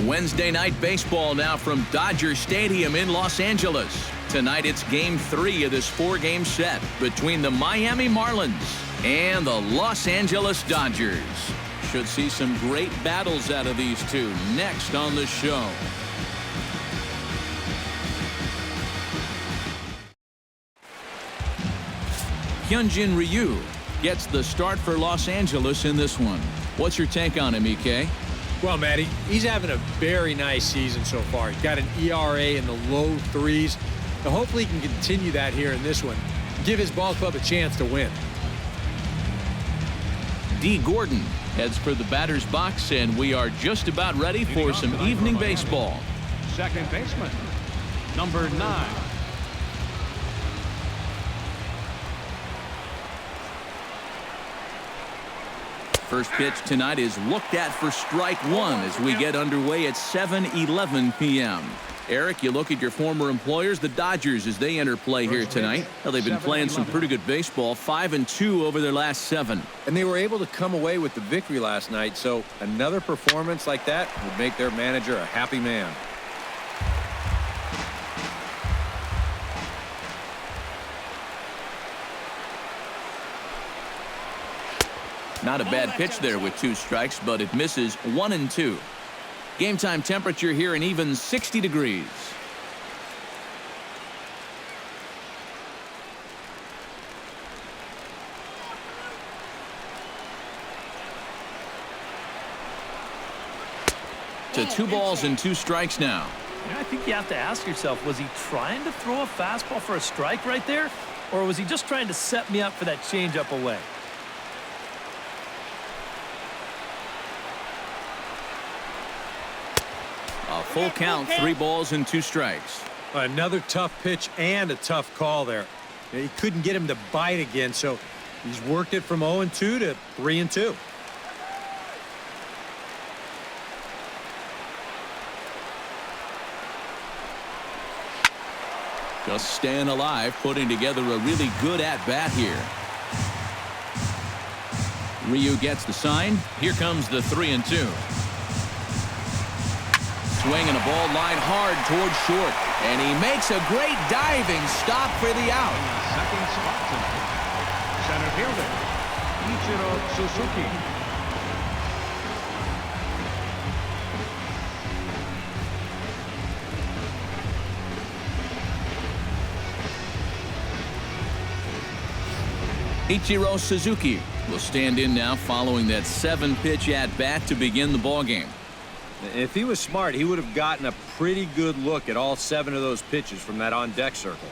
Wednesday night baseball now from Dodger Stadium in Los Angeles. Tonight it's Game 3 of this 4-game set between the Miami Marlins and the Los Angeles Dodgers. Should see some great battles out of these two next on the show. Hyunjin Ryu gets the start for Los Angeles in this one. What's your take on him, EK? Well, Matty, he's having a very nice season so far. He's got an ERA in the low 3s. So hopefully he can continue that here in this one. Give his ball club a chance to win. D. Gordon heads for the batter's box, and we are just about ready for some evening baseball. Second baseman, number 9. First pitch tonight is looked at for strike one as we get underway at 7:11 p.m. Eric, you look at your former employers, the Dodgers, as they enter play here tonight. Well, they've been playing some pretty good baseball, 5-2 over their last 7. And they were able to come away with the victory last night, so another performance like that would make their manager a happy man. Not a bad pitch there with 2 strikes, but it misses 1-2. Game time temperature here an even 60 degrees. To 2 balls and 2 strikes now. I think you have to ask yourself, was he trying to throw a fastball for a strike right there? Or was he just trying to set me up for that changeup away? A full count, 3 balls and 2 strikes. Another tough pitch and a tough call there. He couldn't get him to bite again, so he's worked it from 0-2 to 3-2. Just staying alive, putting together a really good at-bat here. Ryu gets the sign. Here comes the 3-2. Swing and a ball line hard towards short. And he makes a great diving stop for the out. Second spot tonight, center fielder, Ichiro Suzuki. Ichiro Suzuki will stand in now following that 7-pitch at-bat to begin the ballgame. If he was smart, he would have gotten a pretty good look at all 7 of those pitches from that on-deck circle.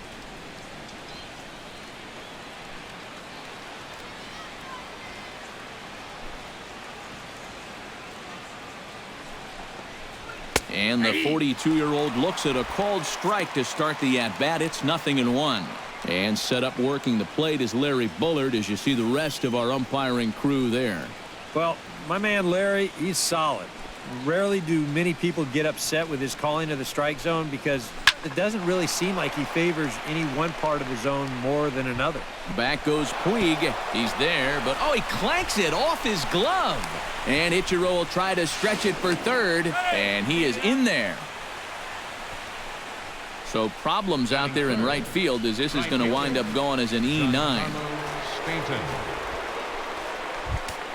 And the 42-year-old looks at a called strike to start the at-bat. It's 0-1. And set up working the plate is Larry Bullard, as you see the rest of our umpiring crew there. Well, my man Larry, he's solid. Rarely do many people get upset with his calling of the strike zone because it doesn't really seem like he favors any one part of the zone more than another. Back goes Puig. He's there, but he clanks it off his glove. And Ichiro will try to stretch it for third, and he is in there. So problems out there in right field as this is going to wind up going as an E9.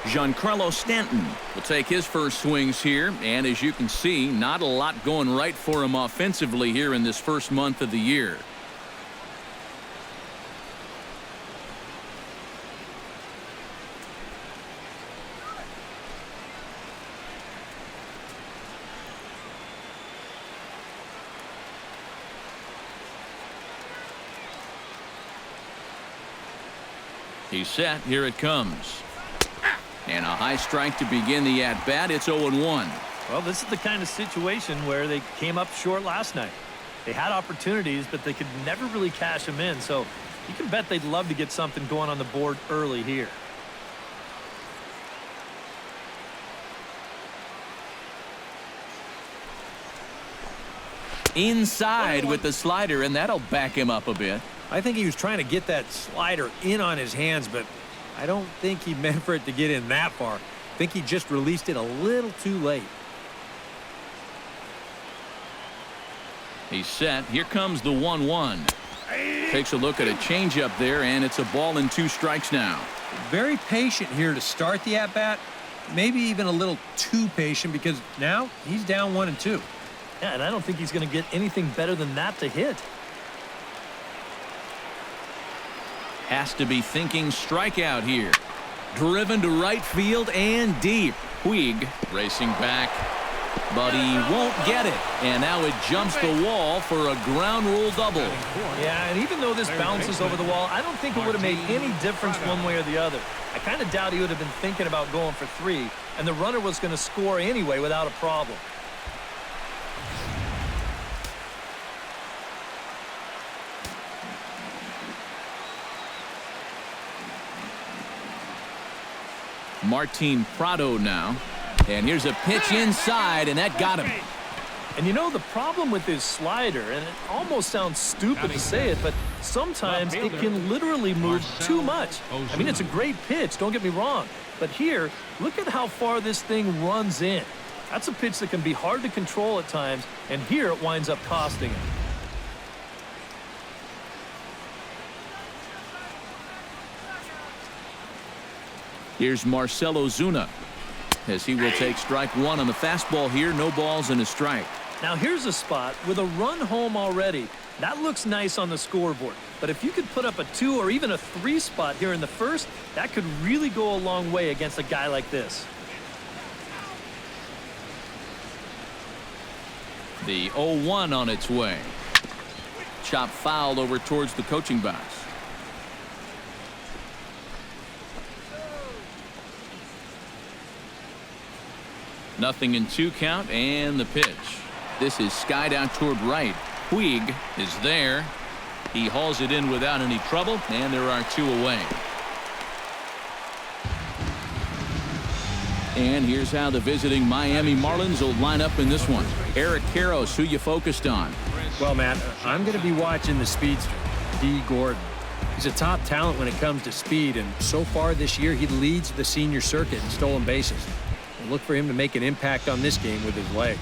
Giancarlo Stanton will take his first swings here, and as you can see, not a lot going right for him offensively here in this first month of the year. He's set. Here it comes. And a high strike to begin the at-bat. It's 0-1. Well, this is the kind of situation where they came up short last night. They had opportunities, but they could never really cash them in. So you can bet they'd love to get something going on the board early here. Inside with the slider, and that'll back him up a bit. I think he was trying to get that slider in on his hands, but I don't think he meant for it to get in that far. I think he just released it a little too late. He's set. Here comes the 1-1. Takes a look at a changeup there, and it's a ball and 2 strikes now. Very patient here to start the at-bat. Maybe even a little too patient because now he's down 1-2. Yeah, and I don't think he's going to get anything better than that to hit. Has to be thinking strikeout here. Driven to right field and deep. Puig racing back, but he won't get it. And now it jumps the wall for a ground rule double. Yeah, and even though this bounces over the wall, I don't think it would have made any difference one way or the other. I kind of doubt he would have been thinking about going for 3, and the runner was going to score anyway without a problem. Martin Prado now. And here's a pitch inside, and that got him. And you know, the problem with his slider, and it almost sounds stupid to say it, but sometimes it can literally move too much. I mean, it's a great pitch, don't get me wrong. But here, look at how far this thing runs in. That's a pitch that can be hard to control at times, and here it winds up costing him. Here's Marcell Ozuna, as he will take strike 1 on the fastball here. No balls and a strike. Now here's a spot with a run home already. That looks nice on the scoreboard. But if you could put up a 2 or even a 3 spot here in the first, that could really go a long way against a guy like this. The 0-1 on its way. Chop foul over towards the coaching box. Nothing in 2 count, and the pitch. This is skied out toward right. Puig is there. He hauls it in without any trouble, and there are 2 away. And here's how the visiting Miami Marlins will line up in this one. Eric Karros, who you focused on? Well, Matt, I'm going to be watching the speedster, D. Gordon. He's a top talent when it comes to speed, and so far this year he leads the senior circuit in stolen bases. Look for him to make an impact on this game with his legs.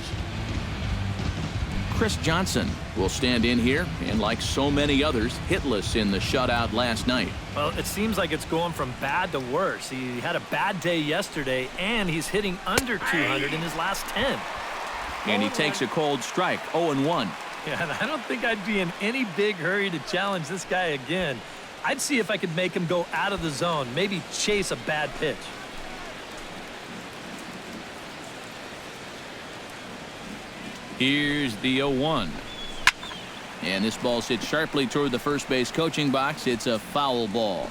Chris Johnson will stand in here, and like so many others, hitless in the shutout last night. Well, it seems like it's going from bad to worse. He had a bad day yesterday, and he's hitting under 200 in his last 10. And he takes a cold strike, 0-1. Yeah, and I don't think I'd be in any big hurry to challenge this guy again. I'd see if I could make him go out of the zone, maybe chase a bad pitch. Here's the 0-1. And this ball's hit sharply toward the first base coaching box. It's a foul ball.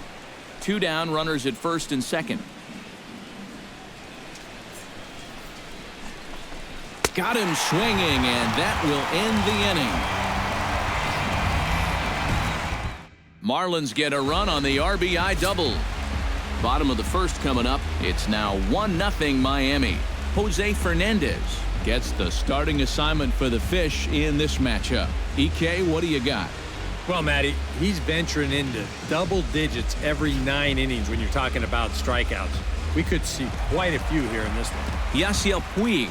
2 down, runners at first and second. Got him swinging, and that will end the inning. Marlins get a run on the RBI double. Bottom of the first coming up. It's now 1-0 Miami. Jose Hernandez gets the starting assignment for the Fish in this matchup. EK, what do you got? Well, Matty, he's venturing into double digits every 9 innings when you're talking about strikeouts. We could see quite a few here in this one. Yasiel Puig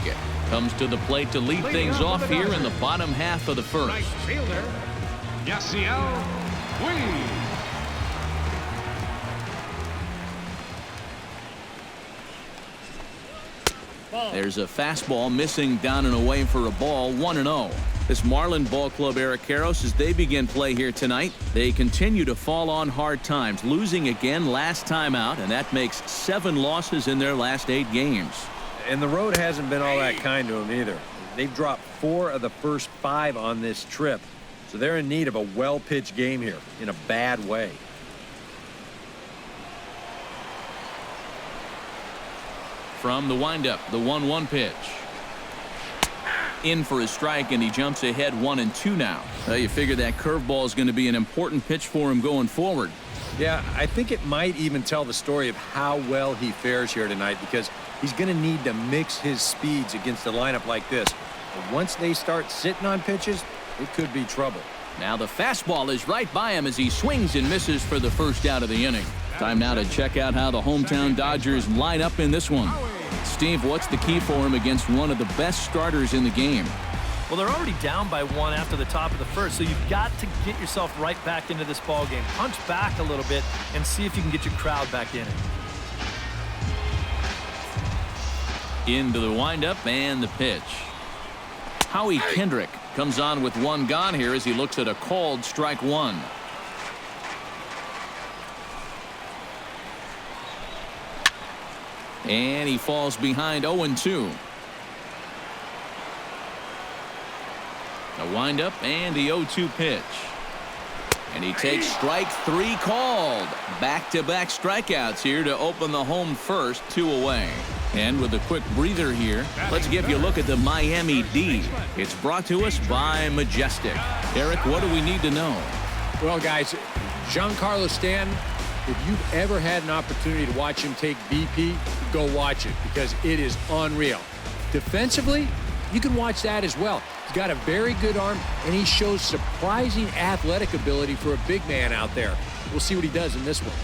comes to the plate to lead things off here in the bottom half of the first. Right fielder, Garcia. Puig. There's a fastball missing down and away for a ball, 1-0. This Marlin ball club, Eric Karros, as they begin play here tonight, they continue to fall on hard times, losing again last time out, and that makes 7 losses in their last 8 games. And the road hasn't been all that kind to them either. They've dropped 4 of the first 5 on this trip, so they're in need of a well-pitched game here in a bad way. From the windup, the 1-1 pitch. In for a strike, and he jumps ahead 1-2 now. You figure that curveball is going to be an important pitch for him going forward. Yeah, I think it might even tell the story of how well he fares here tonight, because he's going to need to mix his speeds against a lineup like this. And once they start sitting on pitches, it could be trouble. Now the fastball is right by him as he swings and misses for the first out of the inning. Time now to check out how the hometown Dodgers line up in this one. Steve, what's the key for him against one of the best starters in the game? Well, they're already down by 1 after the top of the first, so you've got to get yourself right back into this ball game. Punch back a little bit and see if you can get your crowd back in it. Into the windup and the pitch. Howie Kendrick comes on with 1 gone here as he looks at a called strike 1. And he falls behind 0-2. A windup and the 0-2 pitch. And he takes strike 3 called. Back-to-back strikeouts here to open the home first, 2 away. And with a quick breather here, let's give you a look at the Miami D. It's brought to us by Majestic. Eric, what do we need to know? Well, guys, Giancarlo Stanton, if you've ever had an opportunity to watch him take BP, go watch it because it is unreal. Defensively, you can watch that as well. He's got a very good arm, and he shows surprising athletic ability for a big man out there. We'll see what he does in this one.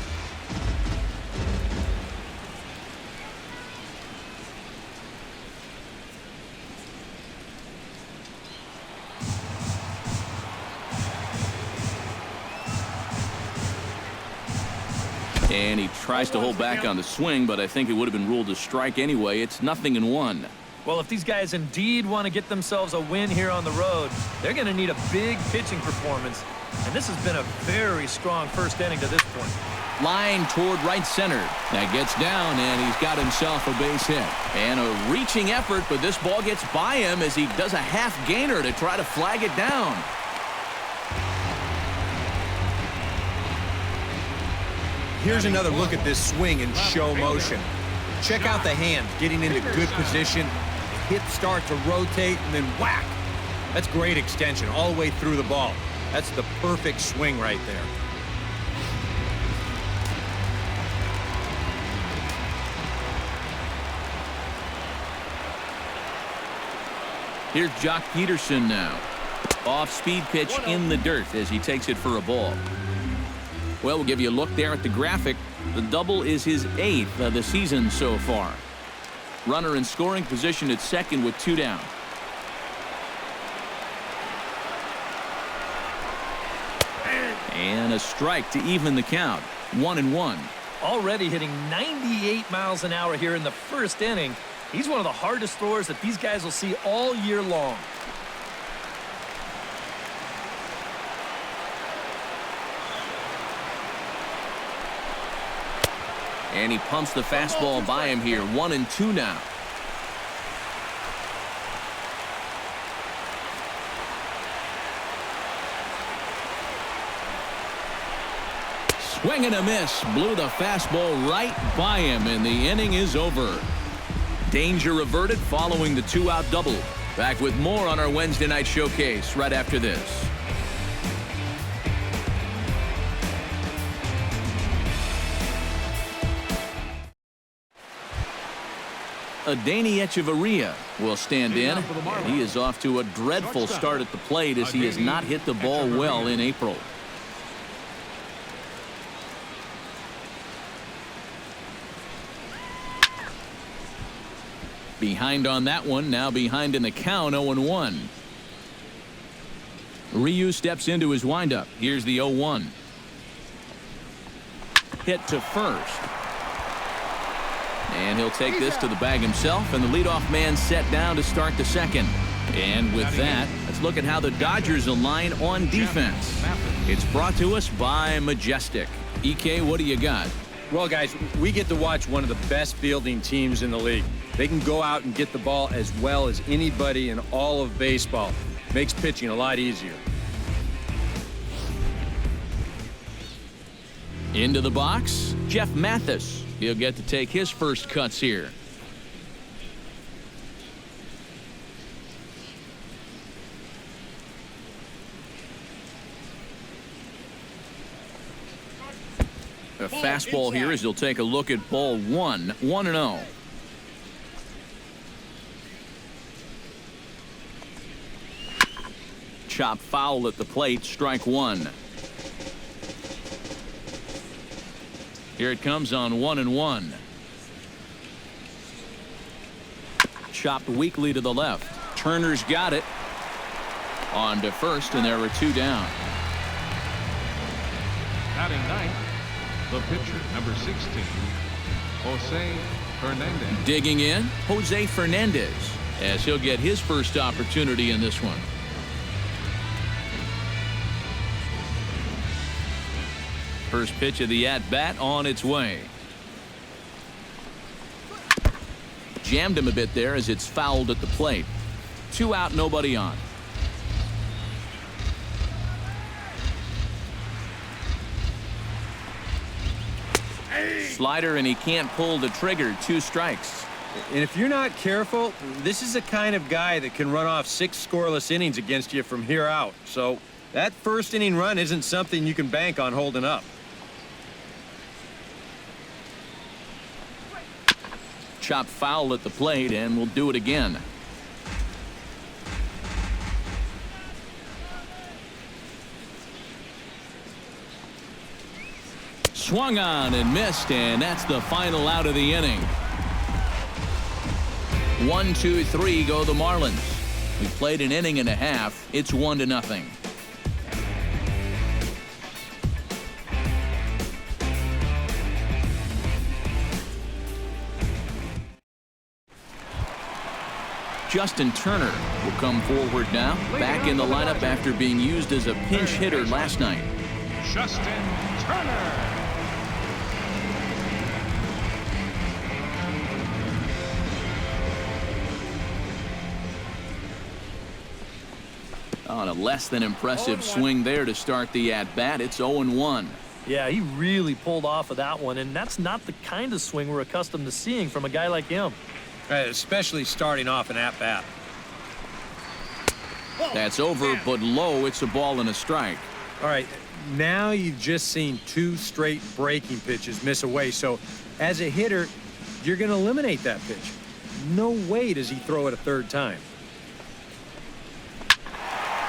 And he tries to hold back on the swing, but I think it would have been ruled a strike anyway. It's 0-1. Well, if these guys indeed want to get themselves a win here on the road, they're going to need a big pitching performance. And this has been a very strong first inning to this point. Line toward right center. That gets down, and he's got himself a base hit. And a reaching effort, but this ball gets by him as he does a half gainer to try to flag it down. Here's another look at this swing in show motion. Check out the hand getting into good position. Hips start to rotate and then whack. That's great extension all the way through the ball. That's the perfect swing right there. Here's Jock Peterson now. Off-speed pitch in the dirt as he takes it for a ball. Well, we'll give you a look there at the graphic. The double is his 8th of the season so far. Runner in scoring position at second with 2 down. And a strike to even the count. 1-1. Already hitting 98 miles an hour here in the first inning. He's one of the hardest throwers that these guys will see all year long. And he pumps the fastball by him here. 1-2 now. Swing and a miss. Blew the fastball right by him, and the inning is over. Danger averted following the 2-out double. Back with more on our Wednesday night showcase right after this. Ilia Herrera will stand in. And he is off to a dreadful start at the plate as he has not hit the ball well in April. Behind on that one, now behind in the count, 0-1. Ryu steps into his windup. Here's the 0-1. Hit to first. And he'll take this to the bag himself, and the leadoff man set down to start the second. And with that, let's look at how the Dodgers align on defense. It's brought to us by Majestic. EK, what do you got? Well, guys, we get to watch one of the best fielding teams in the league. They can go out and get the ball as well as anybody in all of baseball. Makes pitching a lot easier. Into the box, Jeff Mathis. He'll get to take his first cuts here. A fastball here as he'll take a look at ball 1. 1-0. Chop foul at the plate. Strike 1. Here it comes on 1-1. Chopped weakly to the left. Turner's got it. On to first, and there were 2 down. Batting ninth, the pitcher, number 16, Jose Hernandez. Digging in, Jose Hernandez, as he'll get his first opportunity in this one. First pitch of the at-bat on its way. Jammed him a bit there as it's fouled at the plate. 2 out, nobody on. Slider, and he can't pull the trigger. 2 strikes. And if you're not careful, this is the kind of guy that can run off 6 scoreless innings against you from here out. So that first inning run isn't something you can bank on holding up. Chop foul at the plate, and we'll do it again. Swung on and missed, and that's the final out of the inning. 1, 2, 3 go the Marlins. We played an inning and a half. It's 1-0. Justin Turner will come forward now, back in the lineup after being used as a pinch hitter last night. Justin Turner. On a less than impressive swing there to start the at-bat. It's 0-1. Yeah, he really pulled off of that one, and that's not the kind of swing we're accustomed to seeing from a guy like him. Especially starting off an at-bat. That's over, but low. It's a ball and a strike. All right, now you've just seen 2 straight breaking pitches miss away. So as a hitter, you're going to eliminate that pitch. No way does he throw it a 3rd time.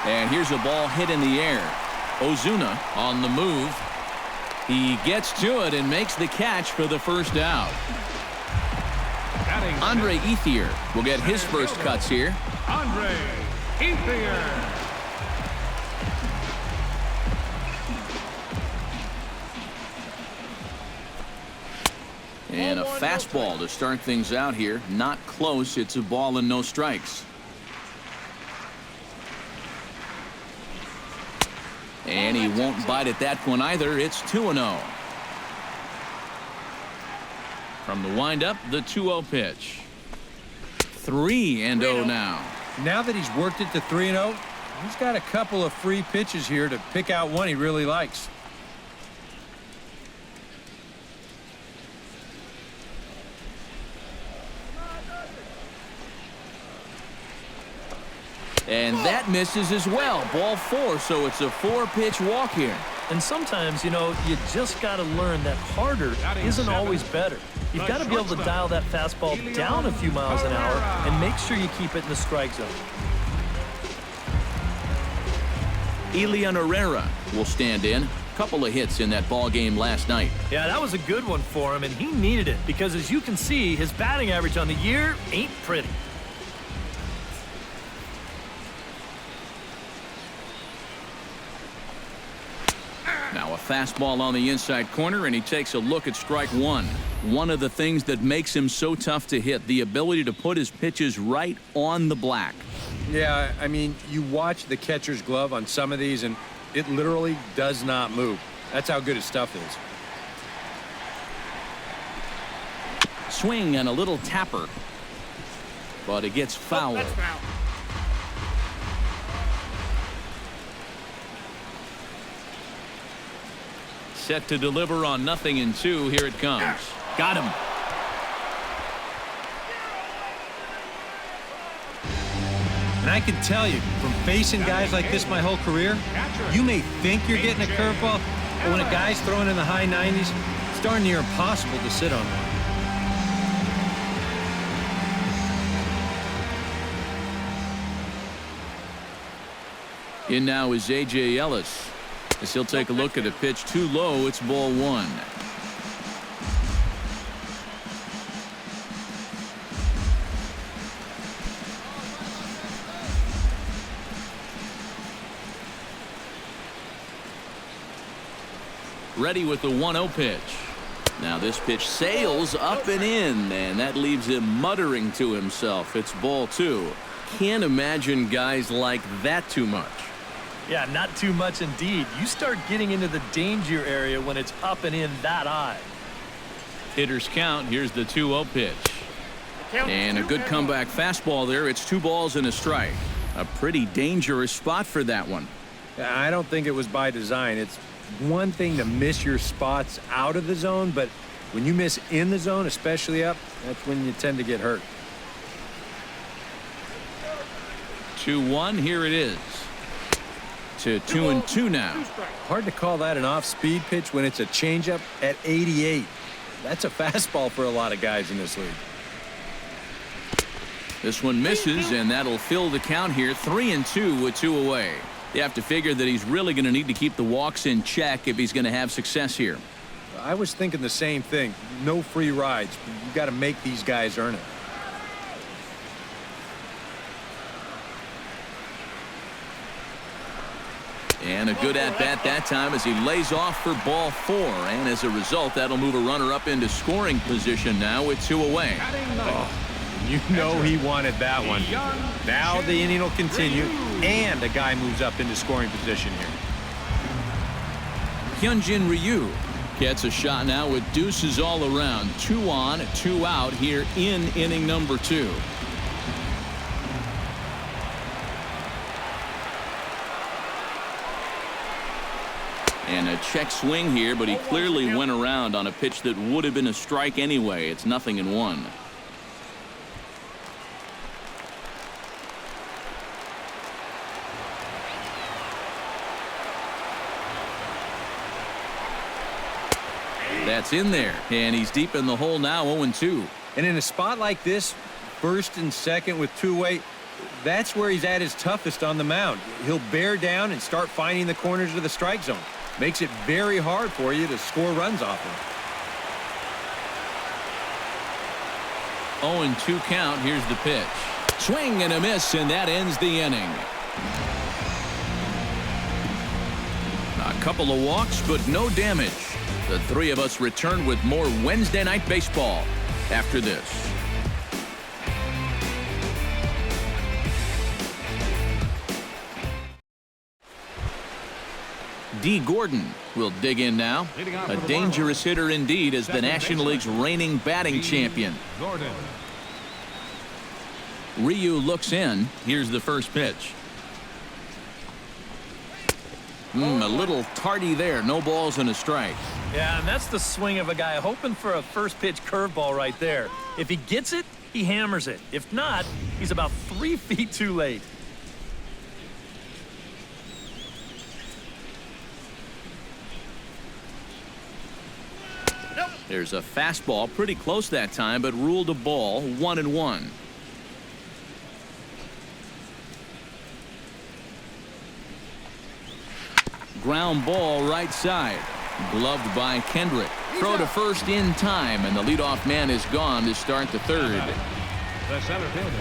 And here's a ball hit in the air. Ozuna on the move. He gets to it and makes the catch for the first out. Andre Ethier will get his first cuts here. Andre Ethier. And a fastball to start things out here. Not close. It's a ball and no strikes. And he won't bite at that one either. It's 2-0. From the windup, the 2-0 pitch. 3-0 now. Now that he's worked it to 3-0, he's got a couple of free pitches here to pick out one he really likes. And that misses as well. Ball 4, so it's a 4-pitch walk here. And sometimes, you know, you just got to learn that harder isn't always better. You've got to be able to dial that fastball down a few miles an hour and make sure you keep it in the strike zone. Ilia Herrera will stand in. Couple of hits in that ball game last night. Yeah, that was a good one for him, and he needed it because, as you can see, his batting average on the year ain't pretty. Now a fastball on the inside corner, and he takes a look at strike 1. One of the things that makes him so tough to hit, the ability to put his pitches right on the black. Yeah, I mean, you watch the catcher's glove on some of these, and it literally does not move. That's how good his stuff is. Swing and a little tapper. But it gets fouled. Set to deliver on 0-2. Here it comes. Got him. And I can tell you, from facing guys like this my whole career, you may think you're getting a curveball, but when a guy's throwing in the high 90s, it's darn near impossible to sit on one. In now is A.J. Ellis. As he'll take a look at a pitch too low, it's ball 1. Ready with the 1-0 pitch. Now this pitch sails up and in, and that leaves him muttering to himself. It's ball 2. Can't imagine guys like that too much. Yeah, not too much indeed. You start getting into the danger area when it's up and in that high. Hitters count. Here's the 2-0 pitch. And a good comeback fastball there. It's 2 balls and a strike. A pretty dangerous spot for that one. I don't think it was by design. It's one thing to miss your spots out of the zone, but when you miss in the zone, especially up, that's when you tend to get hurt. 2-1. Here it is. To 2-2 now. Hard to call that an off-speed pitch when it's a changeup at 88. That's a fastball for a lot of guys in this league. This one misses, and that'll fill the count here. 3-2 with 2 away. You have to figure that he's really going to need to keep the walks in check if he's going to have success here. I was thinking the same thing. No free rides. You got to make these guys earn it. And a good at-bat that time as he lays off for ball 4. And as a result, that'll move a runner up into scoring position now with 2 away. Oh, you know he wanted that one. Now the inning will continue, and a guy moves up into scoring position here. Hyunjin Ryu gets a shot now with deuces all around. 2 on, 2 out here in inning number 2. And a check swing here, but he clearly went around on a pitch that would have been a strike anyway. It's 0-1. That's in there, and he's deep in the hole now. 0-2. And in a spot like this, first and second with 2 away, that's where he's at his toughest on the mound. He'll bear down and start finding the corners of the strike zone. Makes it very hard for you to score runs off him. 0-2 count. Here's the pitch. Swing and a miss, and that ends the inning. A couple of walks, but no damage. The 3 of us return with more Wednesday Night Baseball after this. D. Gordon will dig in now. A dangerous hitter indeed as the National League's reigning batting champion. Ryu looks in. Here's the first pitch. A little tardy there. No balls and a strike. Yeah, and that's the swing of a guy hoping for a first pitch curveball right there. If he gets it, he hammers it. If not, he's about 3 feet too late. There's a fastball pretty close that time, but ruled a ball. 1-1. Ground ball right side. Gloved by Kendrick. Throw to first in time, and the leadoff man is gone to start the 3rd. The center fielder,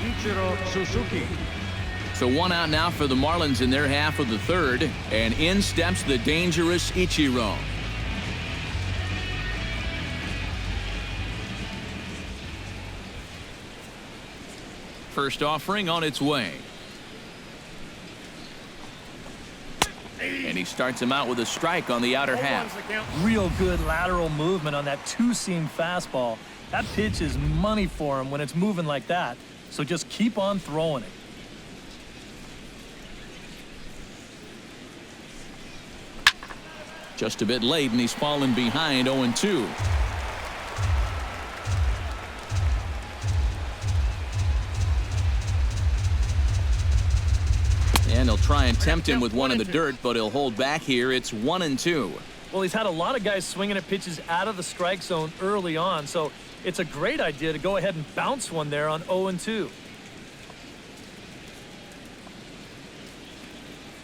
Ichiro Suzuki. So 1 out now for the Marlins in their half of the 3rd, and in steps the dangerous Ichiro. First offering on its way. And he starts him out with a strike on the outer half. Real good lateral movement on that 2-seam fastball. That pitch is money for him when it's moving like that. So just keep on throwing it. Just a bit late, and he's fallen behind. 0-2. And he'll try and tempt him with one in the dirt, but he'll hold back here. It's 1-2. Well, he's had a lot of guys swinging at pitches out of the strike zone early on, so it's a great idea to go ahead and bounce one there on 0-2.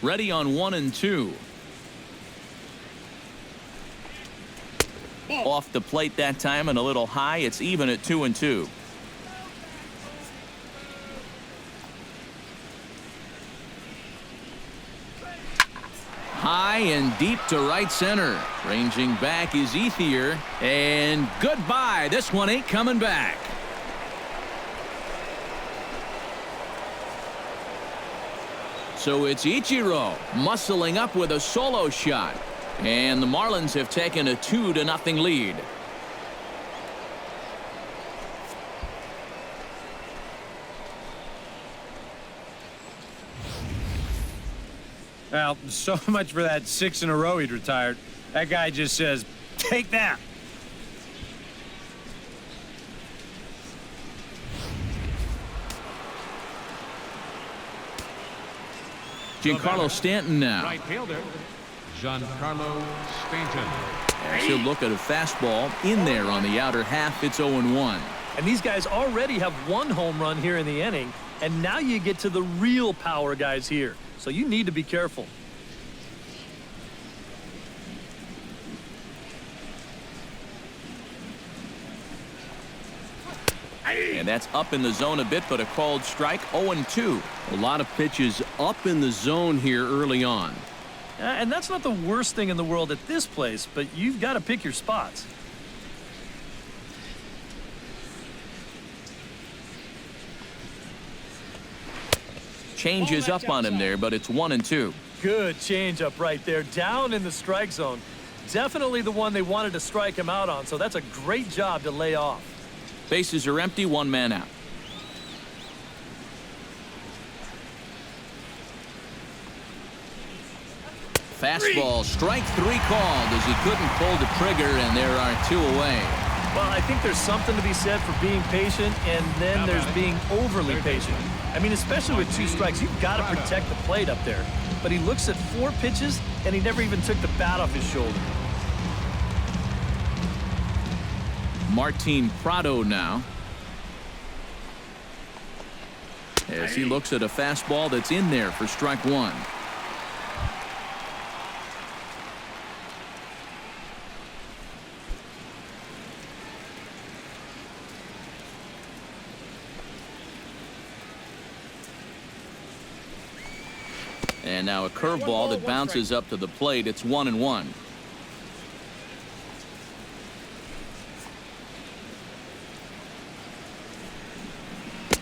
Ready on 1-2. Off the plate that time and a little high. It's even at 2-2. High and deep to right center. Ranging back is Ethier. And goodbye. This one ain't coming back. So it's Ichiro muscling up with a solo shot. And the Marlins have taken a 2-0 lead. Well, so much for that 6 in a row he'd retired. That guy just says, take that. Giancarlo Stanton now. Right fielder, Giancarlo Stanton. She'll look at a fastball in there on the outer half. It's 0-1. And these guys already have one home run here in the inning, and now you get to the real power guys here. So you need to be careful. And that's up in the zone a bit, but a called strike. 0-2. A lot of pitches up in the zone here early on. And that's not the worst thing in the world at this place, but you've got to pick your spots. Changes up on him there, but it's 1-2. Good changeup right there, down in the strike zone. Definitely the one they wanted to strike him out on, so that's a great job to lay off. Bases are empty, one man out. Fastball, strike 3 called as he couldn't pull the trigger, and there are 2 away. Well, I think there's something to be said for being patient, and then there's being overly patient. I mean, especially with 2 strikes, you've got to protect the plate up there. But he looks at 4 pitches, and he never even took the bat off his shoulder. Martin Prado now. As he looks at a fastball that's in there for strike 1. And now a curveball that bounces up to the plate. It's 1-1.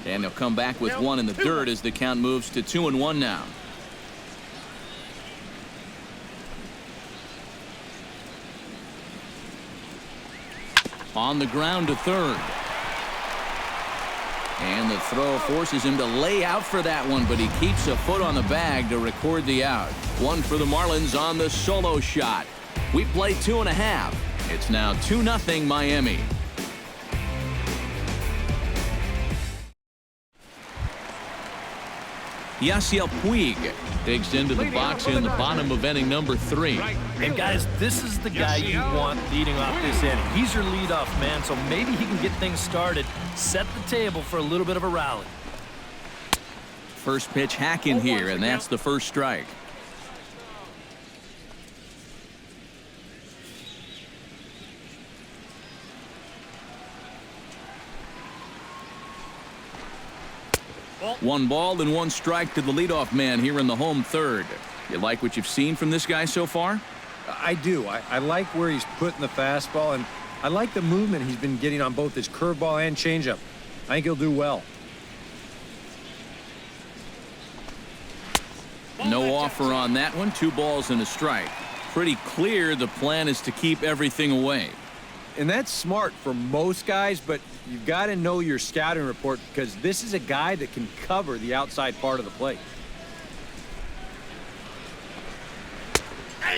And he'll come back with 1 in the dirt as the count moves to 2-1 now. On the ground to third. And the throw forces him to lay out for that one, but he keeps a foot on the bag to record the out. 1 for the Marlins on the solo shot. We play 2.5. It's now 2-0 Miami. Yasiel Puig digs into the box in the bottom of inning number 3. And guys, this is the guy you want leading off this inning. He's your leadoff man, so maybe he can get things started, set the table for a little bit of a rally. First pitch hack in here, and that's the first strike. One ball and 1 strike to the leadoff man here in the home third. You like what you've seen from this guy so far? I do. I like where he's putting the fastball, and I like the movement he's been getting on both his curveball and changeup. I think he'll do well. No offer on that one. 2 balls and a strike. Pretty clear the plan is to keep everything away. And that's smart for most guys, but you've got to know your scouting report because this is a guy that can cover the outside part of the plate.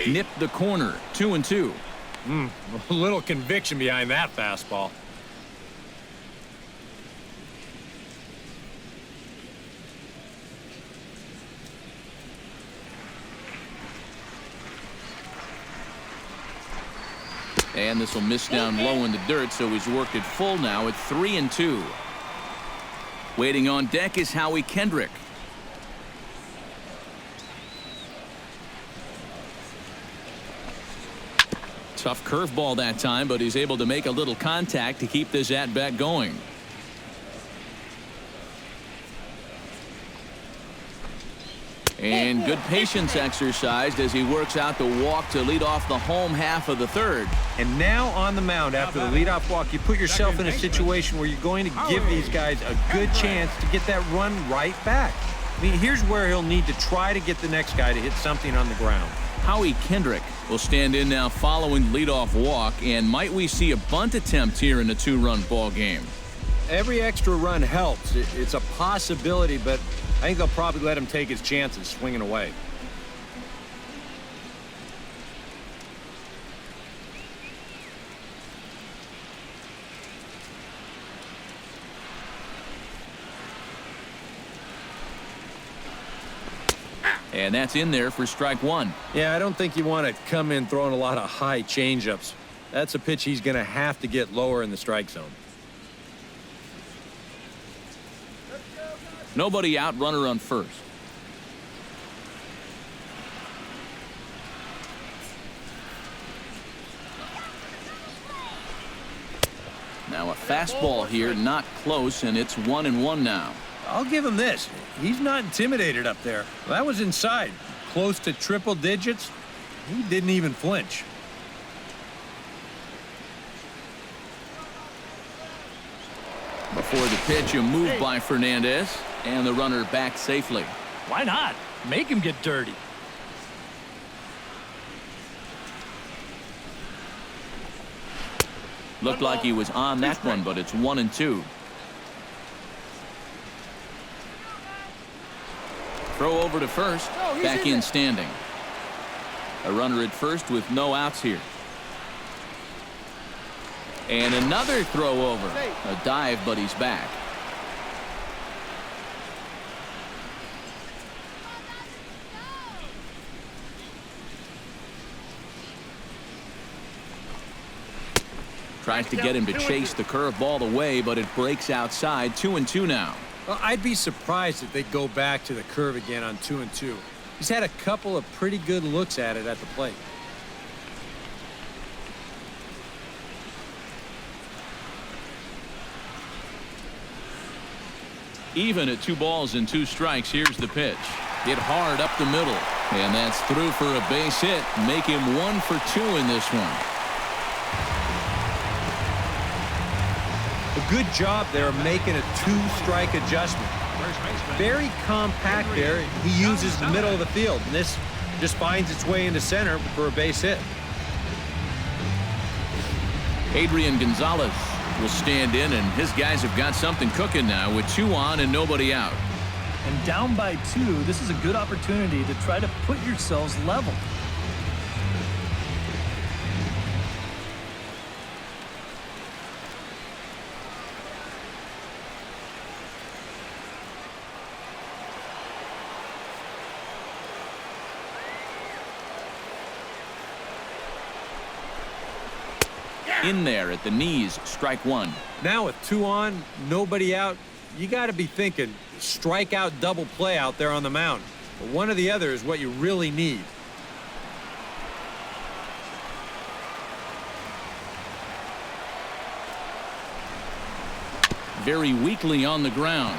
Nipped the corner. 2-2. A little conviction behind that fastball. And this will miss down low in the dirt, so he's worked it full now at 3-2. Waiting on deck is Howie Kendrick. Tough curveball that time, but he's able to make a little contact to keep this at-bat going. And good patience exercised as he works out the walk to lead off the home half of the third. And now on the mound after the leadoff walk, you put yourself in a situation where you're going to give these guys a good chance to get that run right back. I mean, here's where he'll need to try to get the next guy to hit something on the ground. Howie Kendrick will stand in now following the leadoff walk, and might we see a bunt attempt here in a two-run ball game? Every extra run helps. It's a possibility, but I think they'll probably let him take his chances swinging away. And that's in there for strike one. Yeah, I don't think you want to come in throwing a lot of high changeups. That's a pitch he's going to have to get lower in the strike zone. Nobody out, runner on first. Now a fastball here, not close, and it's 1-1 now. I'll give him this. He's not intimidated up there. That was inside. Close to triple digits. He didn't even flinch. Before the pitch, a move by Hernandez, and the runner back safely. Why not? Make him get dirty. Looked like he was on that one, but it's 1-2. Throw over to first, back in standing. A runner at first with no outs here. And another throw over. A dive, but he's back. Tries to get him to chase the curveball away, but it breaks outside. 2-2 now. Well, I'd be surprised if they go back to the curve again on 2-2. He's had a couple of pretty good looks at it at the plate. Even at 2 balls and 2 strikes, here's the pitch. Hit hard up the middle. And that's through for a base hit. Make him 1 for 2 in this one. A good job there of making a 2-strike adjustment. Very compact there. He uses the middle of the field, and this just finds its way into center for a base hit. Adrian Gonzalez will stand in, and his guys have got something cooking now with 2 on and nobody out. And down by 2, this is a good opportunity to try to put yourselves level. In there at the knees, strike 1. Now with 2 on, nobody out, you got to be thinking strikeout double play out there on the mound. But one or the other is what you really need. Very weakly on the ground.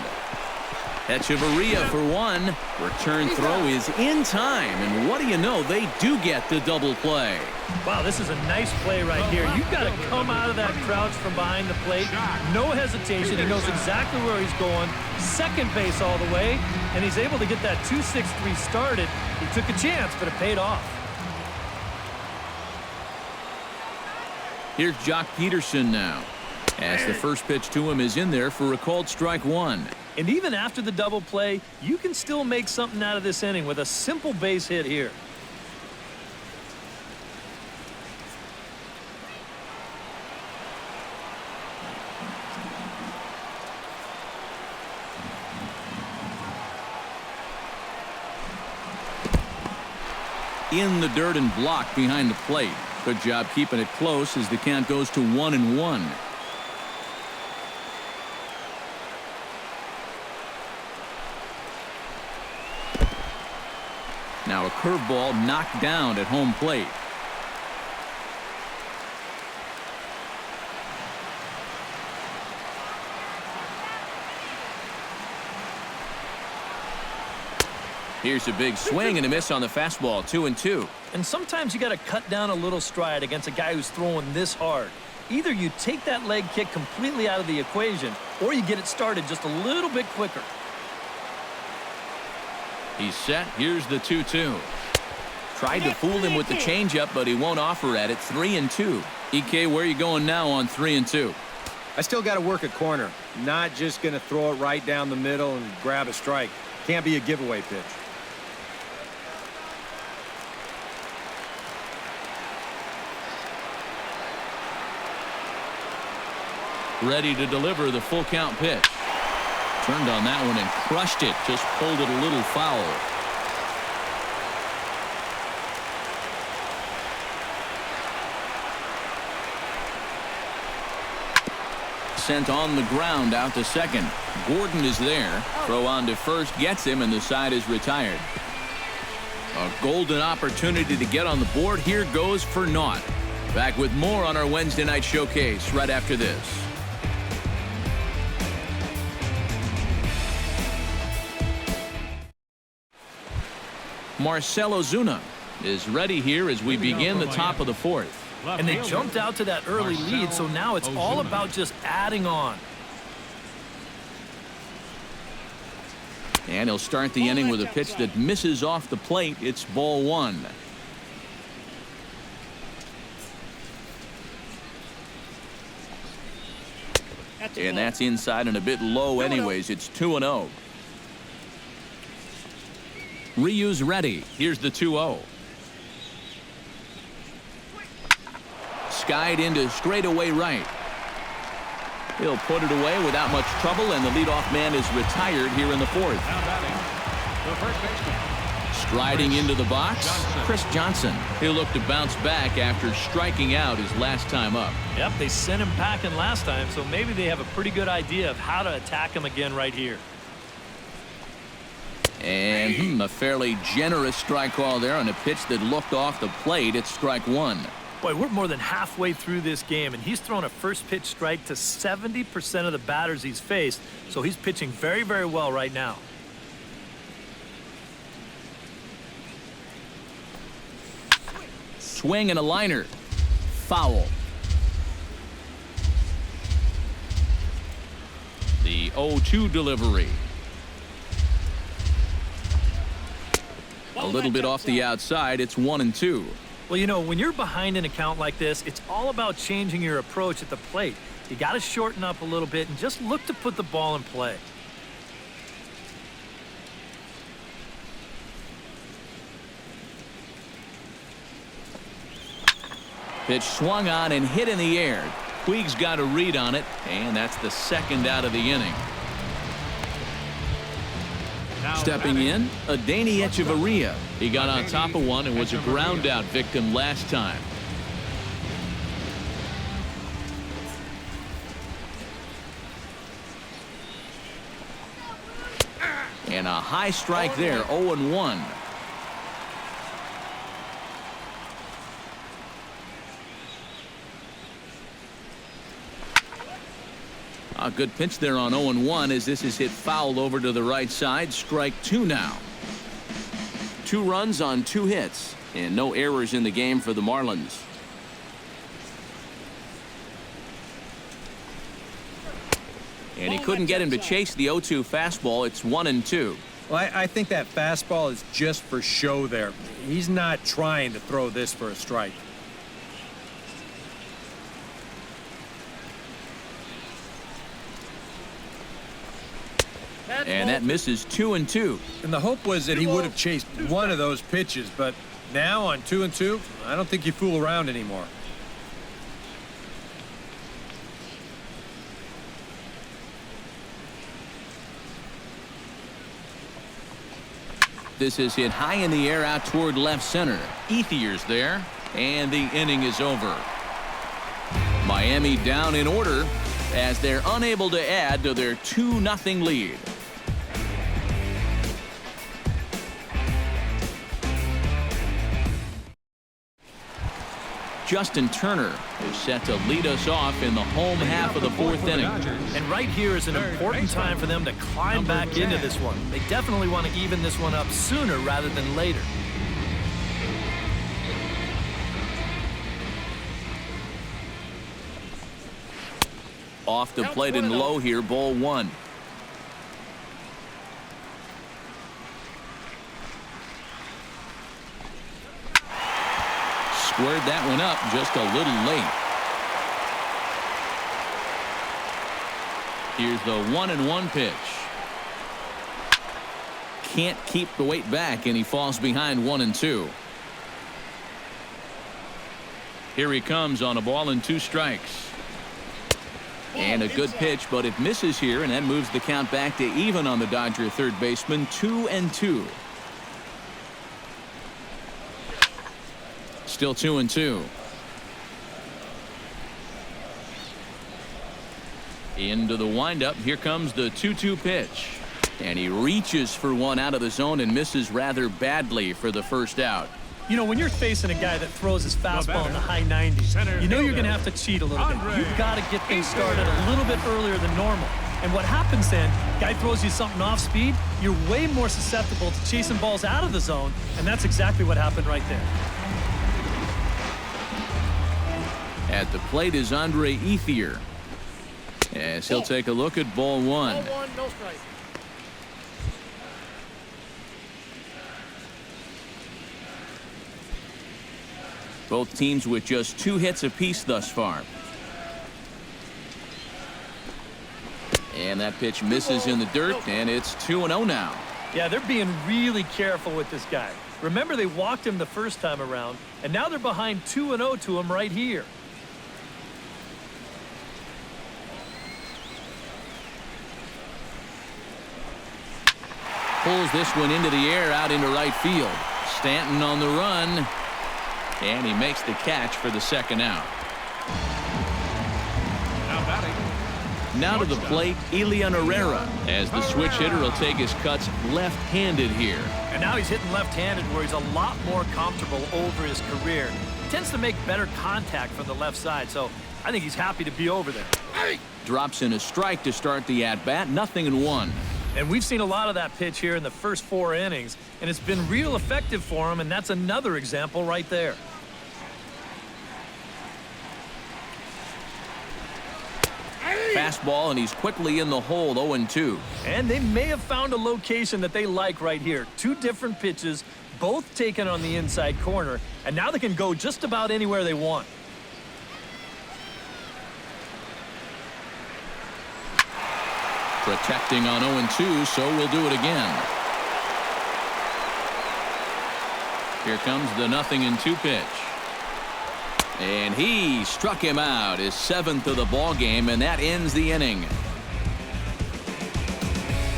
Echeverria for 1. Return throw is in time, and what do you know, they do get the double play. Wow, this is a nice play right here. You've got to come out of that crouch from behind the plate. No hesitation. He knows exactly where he's going. Second base all the way, and he's able to get that 2-6-3 started. He took a chance, but it paid off. Here's Jock Peterson now, as the first pitch to him is in there for a called strike 1. And even after the double play, you can still make something out of this inning with a simple base hit here. In the dirt and blocked behind the plate. Good job keeping it close as the count goes to 1-1. Now a curveball knocked down at home plate. Here's a big swing and a miss on the fastball, 2-2. And sometimes you got to cut down a little stride against a guy who's throwing this hard. Either you take that leg kick completely out of the equation, or you get it started just a little bit quicker. He's set. Here's the 2-2. Tried to fool him with the changeup, but he won't offer at it. 3-2. EK, where are you going now on 3-2? I still got to work a corner. Not just going to throw it right down the middle and grab a strike. Can't be a giveaway pitch. Ready to deliver the full count pitch. Turned on that one and crushed it. Just pulled it a little foul. Sent on the ground out to second. Gordon is there. Throw on to first gets him, and the side is retired. A golden opportunity to get on the board. Here goes for naught. Back with more on our Wednesday night showcase right after this. Marcell Ozuna is ready here as we begin the top of the fourth. And they jumped out to that early lead, so now it's all about just adding on. And he'll start the inning with a pitch that misses off the plate. It's ball one. And that's inside and a bit low anyways. It's 2-0. Ryu's ready. Here's the 2-0. Skied into straightaway right. He'll put it away without much trouble, and the leadoff man is retired here in the fourth. Now batting, the first baseman. Striding into the box, Chris Johnson. He'll look to bounce back after striking out his last time up. Yep, they sent him packing last time, so maybe they have a pretty good idea of how to attack him again right here. And a fairly generous strike call there on a pitch that looked off the plate. It's strike one. Boy, we're more than halfway through this game, and he's thrown a first pitch strike to 70% of the batters he's faced, so he's pitching very, very well right now. Swing and a liner. Foul. The 0-2 delivery. A little bit off the outside. It's 1-2. Well, you know, when you're behind an account like this, it's all about changing your approach at the plate. You got to shorten up a little bit and just look to put the ball in play. Pitch swung on and hit in the air. Puig's got a read on it, and that's the second out of the inning. Stepping in, Adeiny Echeverria. He got on top of one and was a ground out victim last time. And a high strike there, 0-1. A good pitch there on 0-1 as this is hit foul over to the right side. Strike two now. 2 runs on 2 hits and no errors in the game for the Marlins. And he couldn't get him to chase the 0-2 fastball. It's 1-2. Well, I think that fastball is just for show there. He's not trying to throw this for a strike. And that misses 2-2. And the hope was that he would have chased one of those pitches, but now on 2-2, I don't think you fool around anymore. This is hit high in the air out toward left center. Ethier's there, and the inning is over. Miami down in order as they're unable to add to their 2-0 lead. Justin Turner is set to lead us off in the home half of the fourth inning. And right here is an important time for them to climb back into this one. They definitely want to even this one up sooner rather than later. Off the plate and low here, ball one. Squared that one up just a little late. Here's the 1-1 pitch. Can't keep the weight back, and he falls behind 1-2. Here he comes on a ball and 2 strikes. And a good pitch, but it misses here, and that moves the count back to even on the Dodger third baseman, 2-2. Still 2-2. Into the windup. Here comes the 2-2 pitch. And he reaches for one out of the zone and misses rather badly for the first out. You know, when you're facing a guy that throws his fastball in the high 90s, you know you're going to have to cheat a little bit. You've got to get things started a little bit earlier than normal. And what happens then, guy throws you something off speed, you're way more susceptible to chasing balls out of the zone, and that's exactly what happened right there. At the plate is Andre Ethier, as he'll take a look at ball one. Ball 1, no strike. Both teams with just 2 hits apiece thus far. And that pitch misses in the dirt, and it's 2-0 now. Yeah, they're being really careful with this guy. Remember, they walked him the first time around, and now they're behind 2-0 to him right here. Pulls this one into the air out into right field. Stanton on the run. And he makes the catch for the second out. Now batting. Now to the plate, Ilia Herrera, as the switch hitter will take his cuts left-handed here. And now he's hitting left-handed where he's a lot more comfortable over his career. He tends to make better contact from the left side, so I think he's happy to be over there. Drops in a strike to start the at-bat, 0-1. And we've seen a lot of that pitch here in the first 4 innings, and it's been real effective for him, and that's another example right there. Fastball, and he's quickly in the hole, 0-2. And they may have found a location that they like right here. 2 different pitches, both taken on the inside corner, and now they can go just about anywhere they want. Protecting on 0-2, so we'll do it again. Here comes the 0-2 pitch. And he struck him out, his 7th of the ball game, and that ends the inning.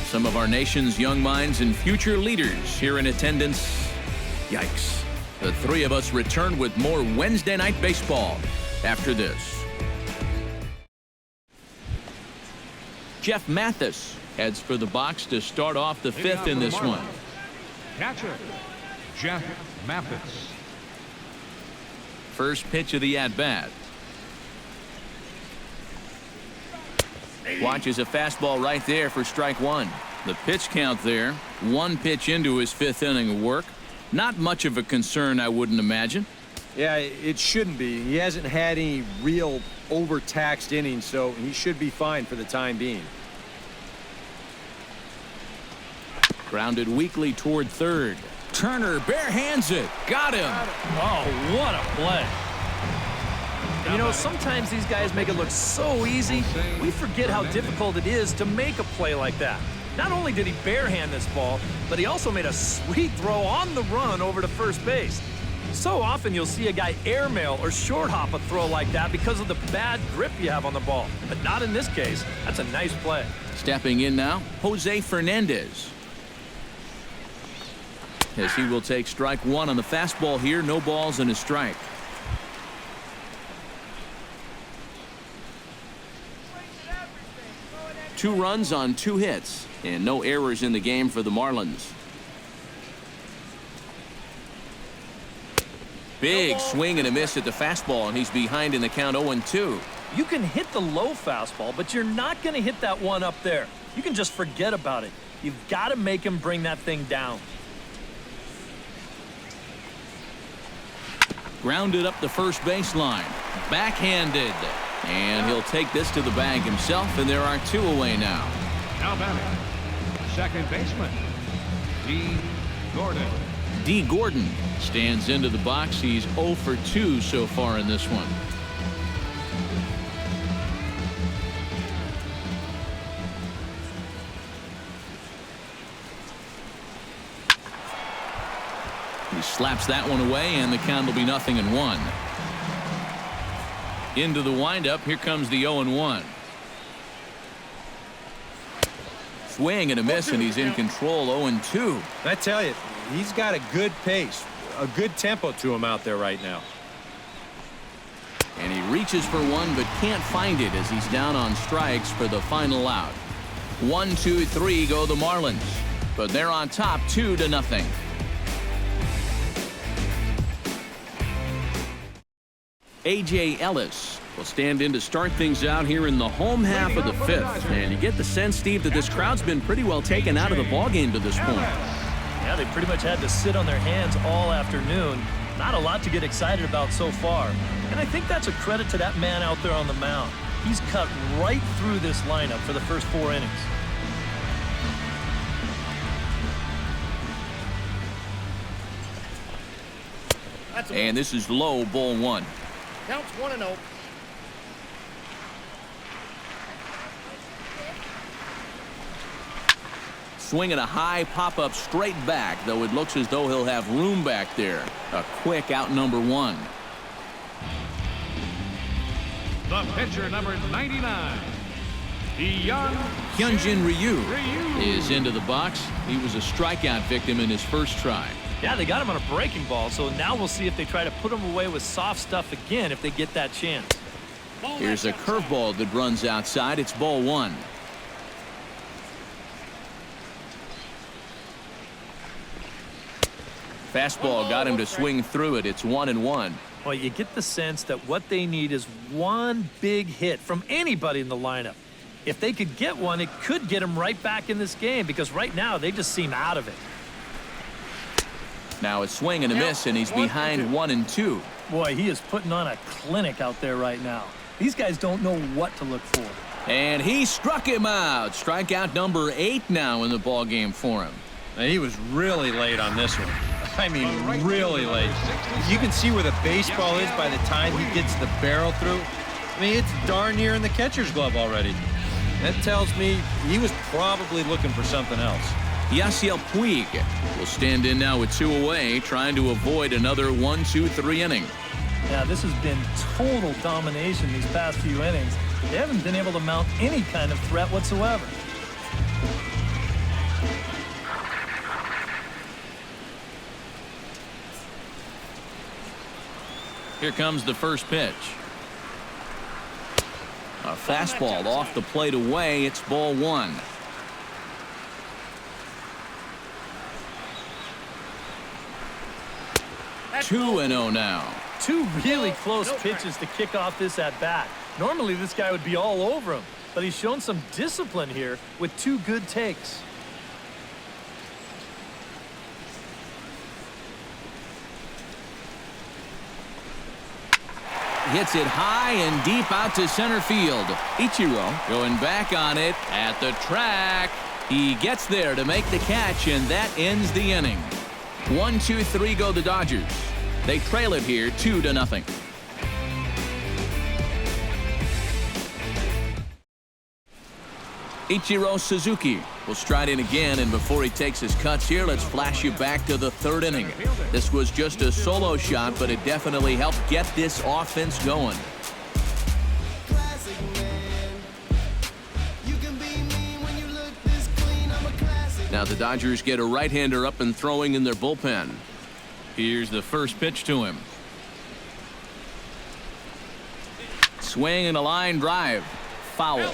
Some of our nation's young minds and future leaders here in attendance. Yikes. The 3 of us return with more Wednesday Night Baseball after this. Jeff Mathis heads for the box to start off the 5th in this one. Catcher, Jeff Mathis. First pitch of the at-bat. Watches a fastball right there for strike 1. The pitch count there, 1 pitch into his 5th inning of work. Not much of a concern, I wouldn't imagine. Yeah, it shouldn't be. He hasn't had any real overtaxed innings, so he should be fine for the time being. Grounded weakly toward third. Turner barehands it. Got him. Oh, what a play. And you know, sometimes these guys make it look so easy, we forget how difficult it is to make a play like that. Not only did he barehand this ball, but he also made a sweet throw on the run over to first base. So often you'll see a guy airmail or short hop a throw like that because of the bad grip you have on the ball. But not in this case. That's a nice play. Stepping in now, Jose Hernandez. As he will take strike 1 on the fastball here, no balls and a strike. Two runs on 2 hits, and no errors in the game for the Marlins. Big swing and a miss at the fastball, and he's behind in the count 0-2. You can hit the low fastball, but you're not going to hit that one up there. You can just forget about it. You've got to make him bring that thing down. Grounded up the first baseline. Backhanded. And he'll take this to the bag himself, and there are 2 away now. Now batting, second baseman, D. Gordon. D. Gordon stands into the box. He's 0 for 2 so far in this one. He slaps that one away, and the count will be 0-1. Into the windup. Here comes the 0-1. Swing and a miss, and he's in control. 0-2. I tell you, he's got a good pace, a good tempo to him out there right now. And he reaches for one, but can't find it as he's down on strikes for the final out. 1, 2, 3 go the Marlins, but they're on top 2-0. A.J. Ellis will stand in to start things out here in the home half of the 5th. And you get the sense, Steve, that this crowd's been pretty well taken out of the ballgame to this point. Yeah, they pretty much had to sit on their hands all afternoon. Not a lot to get excited about so far. And I think that's a credit to that man out there on the mound. He's cut right through this lineup for the first 4 innings. And this is low, ball 1. Counts 1-0. Swinging a high pop-up straight back, though it looks as though he'll have room back there. A quick out number 1. The pitcher, number 99, Hyunjin Ryu is into the box. He was a strikeout victim in his first try. Yeah, they got him on a breaking ball, so now we'll see if they try to put him away with soft stuff again if they get that chance. Here's a curveball that runs outside. It's ball 1. Fastball got him to swing through it. It's 1-1. Well, you get the sense that what they need is one big hit from anybody in the lineup. If they could get one, it could get them right back in this game because right now they just seem out of it. Now it's swing and a miss, and he's behind 1-2. Boy, he is putting on a clinic out there right now. These guys don't know what to look for. And he struck him out. Strikeout number 8 now in the ballgame for him. And he was really late on this one. I mean, really late. You can see where the baseball is by the time he gets the barrel through. I mean, it's darn near in the catcher's glove already. That tells me he was probably looking for something else. Yasiel Puig will stand in now with 2 away, trying to avoid another 1-2-3 inning. Yeah, this has been total domination these past few innings. They haven't been able to mount any kind of threat whatsoever. Here comes the first pitch. A fastball off the plate away. It's ball 1. Two and 0 now. 2 really close pitches to kick off this at-bat. Normally this guy would be all over him, but he's shown some discipline here with 2 good takes. Hits it high and deep out to center field. Ichiro going back on it at the track. He gets there to make the catch, and that ends the inning. 1-2-3 go the Dodgers. They trail it here 2-0. Ichiro Suzuki will stride in again, and before he takes his cuts here, let's flash you back to the 3rd inning. This was just a solo shot, but it definitely helped get this offense going. Now the Dodgers get a right-hander up and throwing in their bullpen. Here's the first pitch to him. Swing and a line drive. Foul.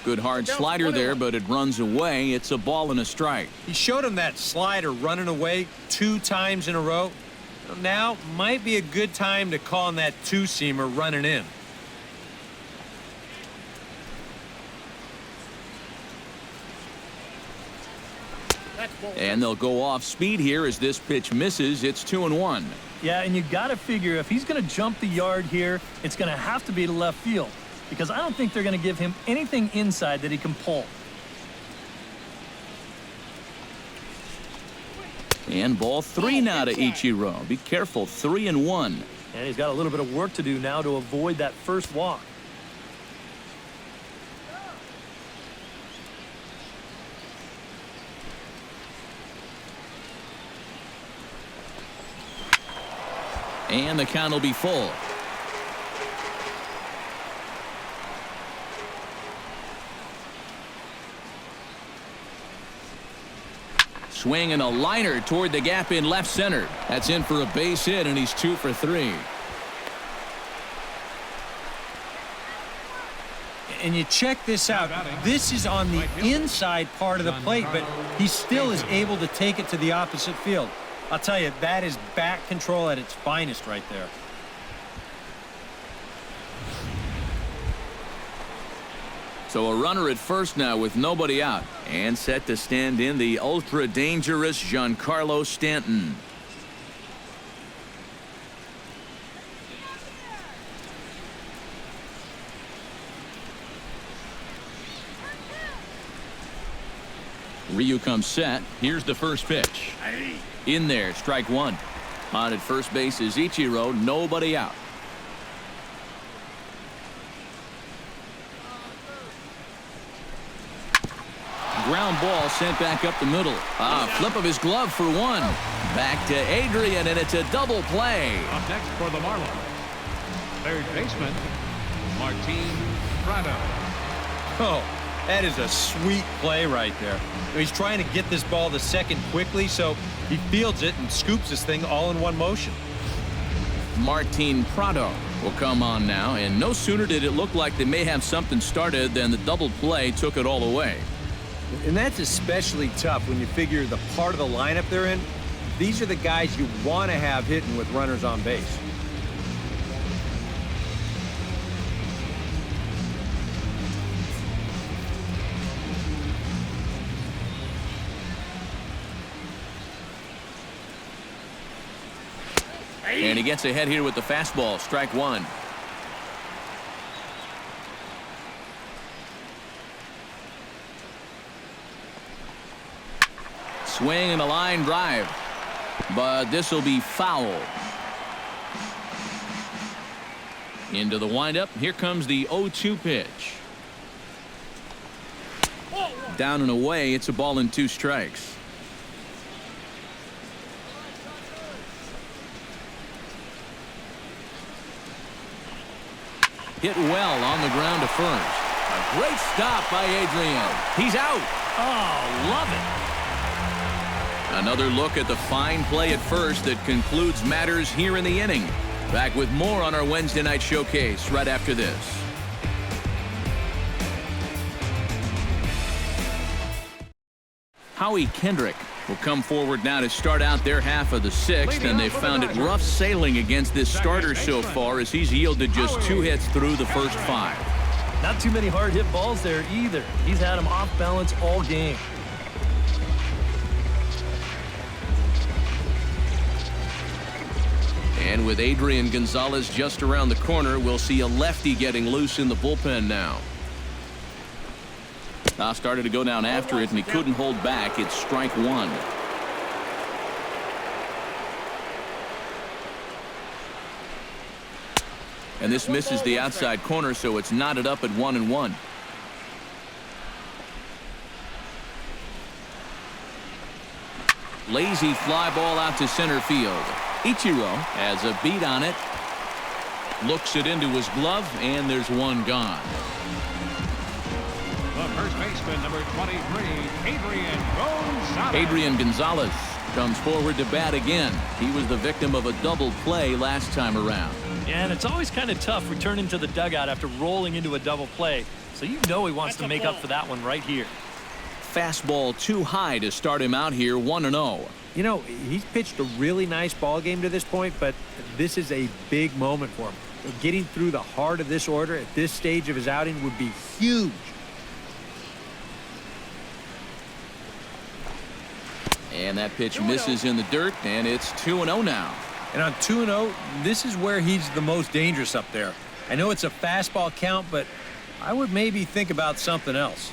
Good hard slider there, but it runs away. It's a ball and a strike. He showed him that slider running away 2 times in a row. Now might be a good time to call on that 2-seamer running in. And they'll go off speed here as this pitch misses. It's 2-1. Yeah, and you got to figure if he's going to jump the yard here, it's going to have to be to left field, because I don't think they're going to give him anything inside that he can pull. And ball 3 now to Ichiro. Be careful, 3-1. And he's got a little bit of work to do now to avoid that first walk. And the count will be full. Swing and a liner toward the gap in left center. That's in for a base hit, and he's 2 for 3. And you check this out. This is on the inside part of the plate, but he still is able to take it to the opposite field. I'll tell you, that is bat control at its finest right there. So a runner at first now with nobody out, and set to stand in the ultra dangerous Giancarlo Stanton. Ryu comes set. Here's the first pitch. In there, strike 1. On at first base is Ichiro, nobody out. Ground ball sent back up the middle. Flip of his glove for 1. Back to Adrian, and it's a double play. Up next for the Marlins, third baseman, Martin Prado. Oh, that is a sweet play right there. He's trying to get this ball to second quickly, so he fields it and scoops this thing all in one motion. Martin Prado will come on now, and no sooner did it look like they may have something started than the double play took it all away. And that's especially tough when you figure the part of the lineup they're in. These are the guys you want to have hitting with runners on base. And he gets ahead here with the fastball, strike 1. Swing and a line drive, but this will be foul. Into the windup. Here comes the 0-2 pitch. Down and away. It's a ball and 2 strikes. Hit well on the ground to first. A great stop by Adrian. He's out. Oh, love it. Another look at the fine play at first that concludes matters here in the inning. Back with more on our Wednesday night showcase right after this. Howie Kendrick will come forward now to start out their half of the 6th, and they've found it rough sailing against this starter so far as he's yielded just 2 hits through the first 5. Not too many hard hit balls there either. He's had them off balance all game. And with Adrian Gonzalez just around the corner, we'll see a lefty getting loose in the bullpen now. Started to go down after it, and he couldn't hold back. It's strike 1. And this misses the outside corner, so it's knotted up at 1-1. Lazy fly ball out to center field. Ichiro has a beat on it. Looks it into his glove, and there's one gone. The first baseman, number 23, Adrian Gonzalez. Adrian Gonzalez comes forward to bat again. He was the victim of a double play last time around. Yeah, and it's always kind of tough returning to the dugout after rolling into a double play. So you know he wants to make up for that one right here. Fastball too high to start him out here, 1-0. You know, he's pitched a really nice ball game to this point, but this is a big moment for him. Getting through the heart of this order at this stage of his outing would be huge. And that pitch misses in the dirt, and it's 2-0 now. And on 2-0, this is where he's the most dangerous up there. I know it's a fastball count, but I would maybe think about something else.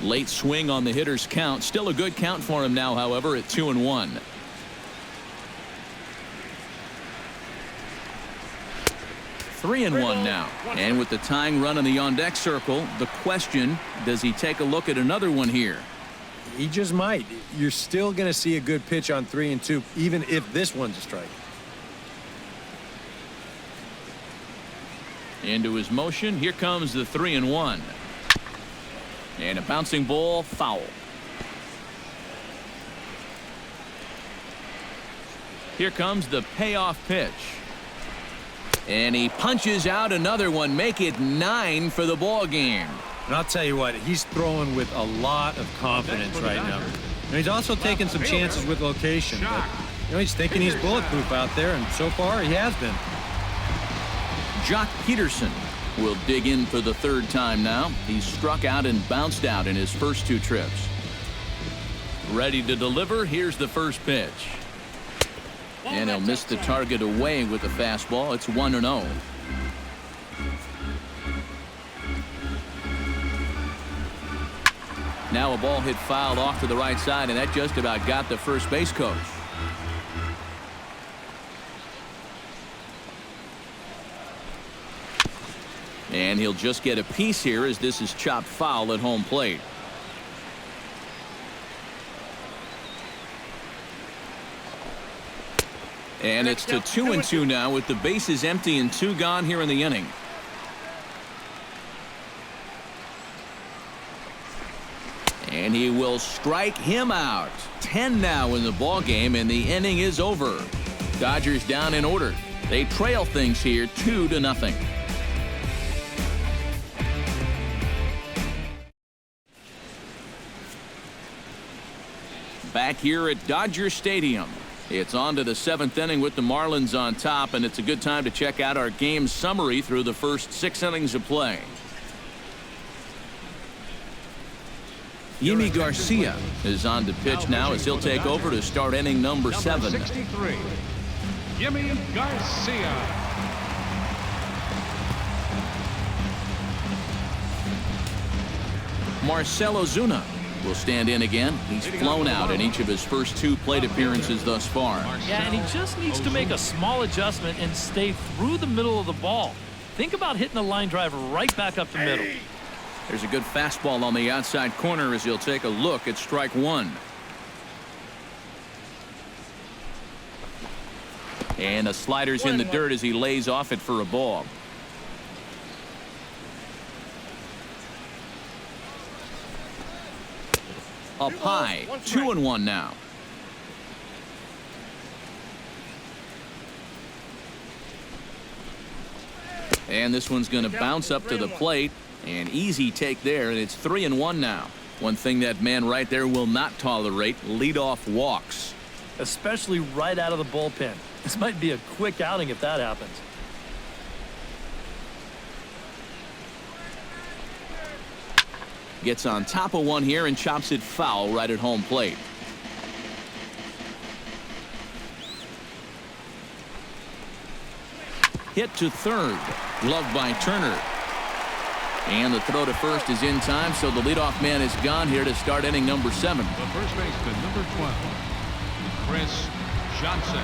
Late swing on the hitter's count. Still a good count for him now, however, at 2-1. Three and one now. And with the tying run in the on-deck circle, the question, does he take a look at another one here? He just might. You're still going to see a good pitch on 3-2, even if this one's a strike. Into his motion. Here comes the 3-1. And a bouncing ball, foul. Here comes the payoff pitch. And he punches out another one. Make it 9 for the ball game. And I'll tell you what, he's throwing with a lot of confidence right now. And he's also taking some chances with location. But, you know, he's thinking he's bulletproof out there, and so far he has been. Jock Peterson will dig in for the third time now. He's struck out and bounced out in his first 2 trips. Ready to deliver. Here's the first pitch. And he'll miss the target away with the fastball. It's 1-0. Now a ball hit fouled off to the right side, and that just about got the first base coach. And he'll just get a piece here as this is chopped foul at home plate. And it's to 2-2 now with the bases empty and 2 gone here in the inning. And he will strike him out. 10 now in the ball game, and the inning is over. Dodgers down in order. They trail things here 2-0. Back here at Dodger Stadium. It's on to the 7th inning with the Marlins on top, and it's a good time to check out our game summary through the first 6 innings of play. Yimi Garcia is on to pitch now as he'll take over to start inning number 7. 63, Yimi Garcia. Marcell Ozuna will stand in again. He's flown out in each of his first 2 plate appearances thus far. Yeah, and he just needs to make a small adjustment and stay through the middle of the ball. Think about hitting a line drive right back up the middle. There's a good fastball on the outside corner as he'll take a look at strike 1. And the slider's in the dirt as he lays off it for a ball. Up high, 2-1 now. And this one's going to bounce up to the plate. An easy take there, and it's 3-1 now. One thing that man right there will not tolerate, leadoff walks. Especially right out of the bullpen. This might be a quick outing if that happens. Gets on top of one here and chops it foul right at home plate. Hit to third. Gloved by Turner. And the throw to first is in time, so the leadoff man is gone here to start inning number 7. The first baseman, number 12, Chris Johnson.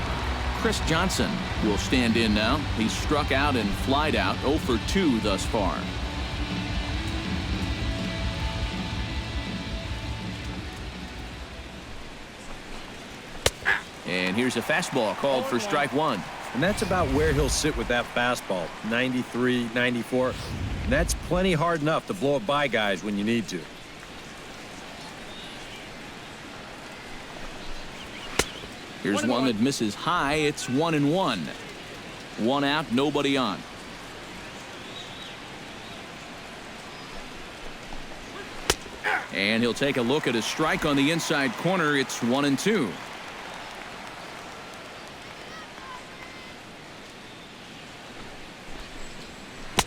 Chris Johnson will stand in now. He's struck out and flied out 0 for 2 thus far. And here's a fastball called for strike 1. And that's about where he'll sit with that fastball, 93, 94. And that's plenty hard enough to blow it by guys when you need to. Here's one that misses high. It's 1-1. One out, nobody on. And he'll take a look at a strike on the inside corner. It's 1-2.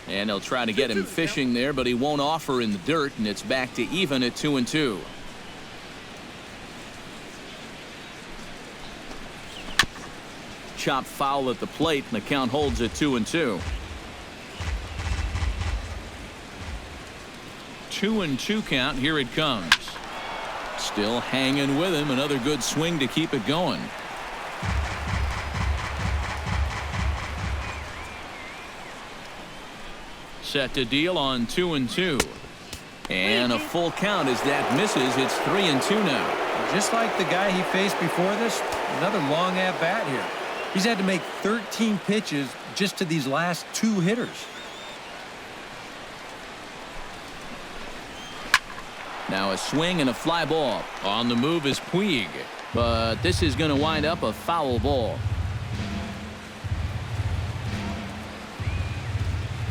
And they'll try to get him fishing there, but he won't offer in the dirt, and it's back to even at 2-2. Chop foul at the plate, and the count holds at 2-2. 2-2 count. Here it comes. Still hanging with him. Another good swing to keep it going. Set to deal on 2-2. And a full count as that misses. It's 3-2 now. Just like the guy he faced before this, another long at bat here. He's had to make 13 pitches just to these last two hitters. Now a swing and a fly ball. On the move is Puig, but this is going to wind up a foul ball.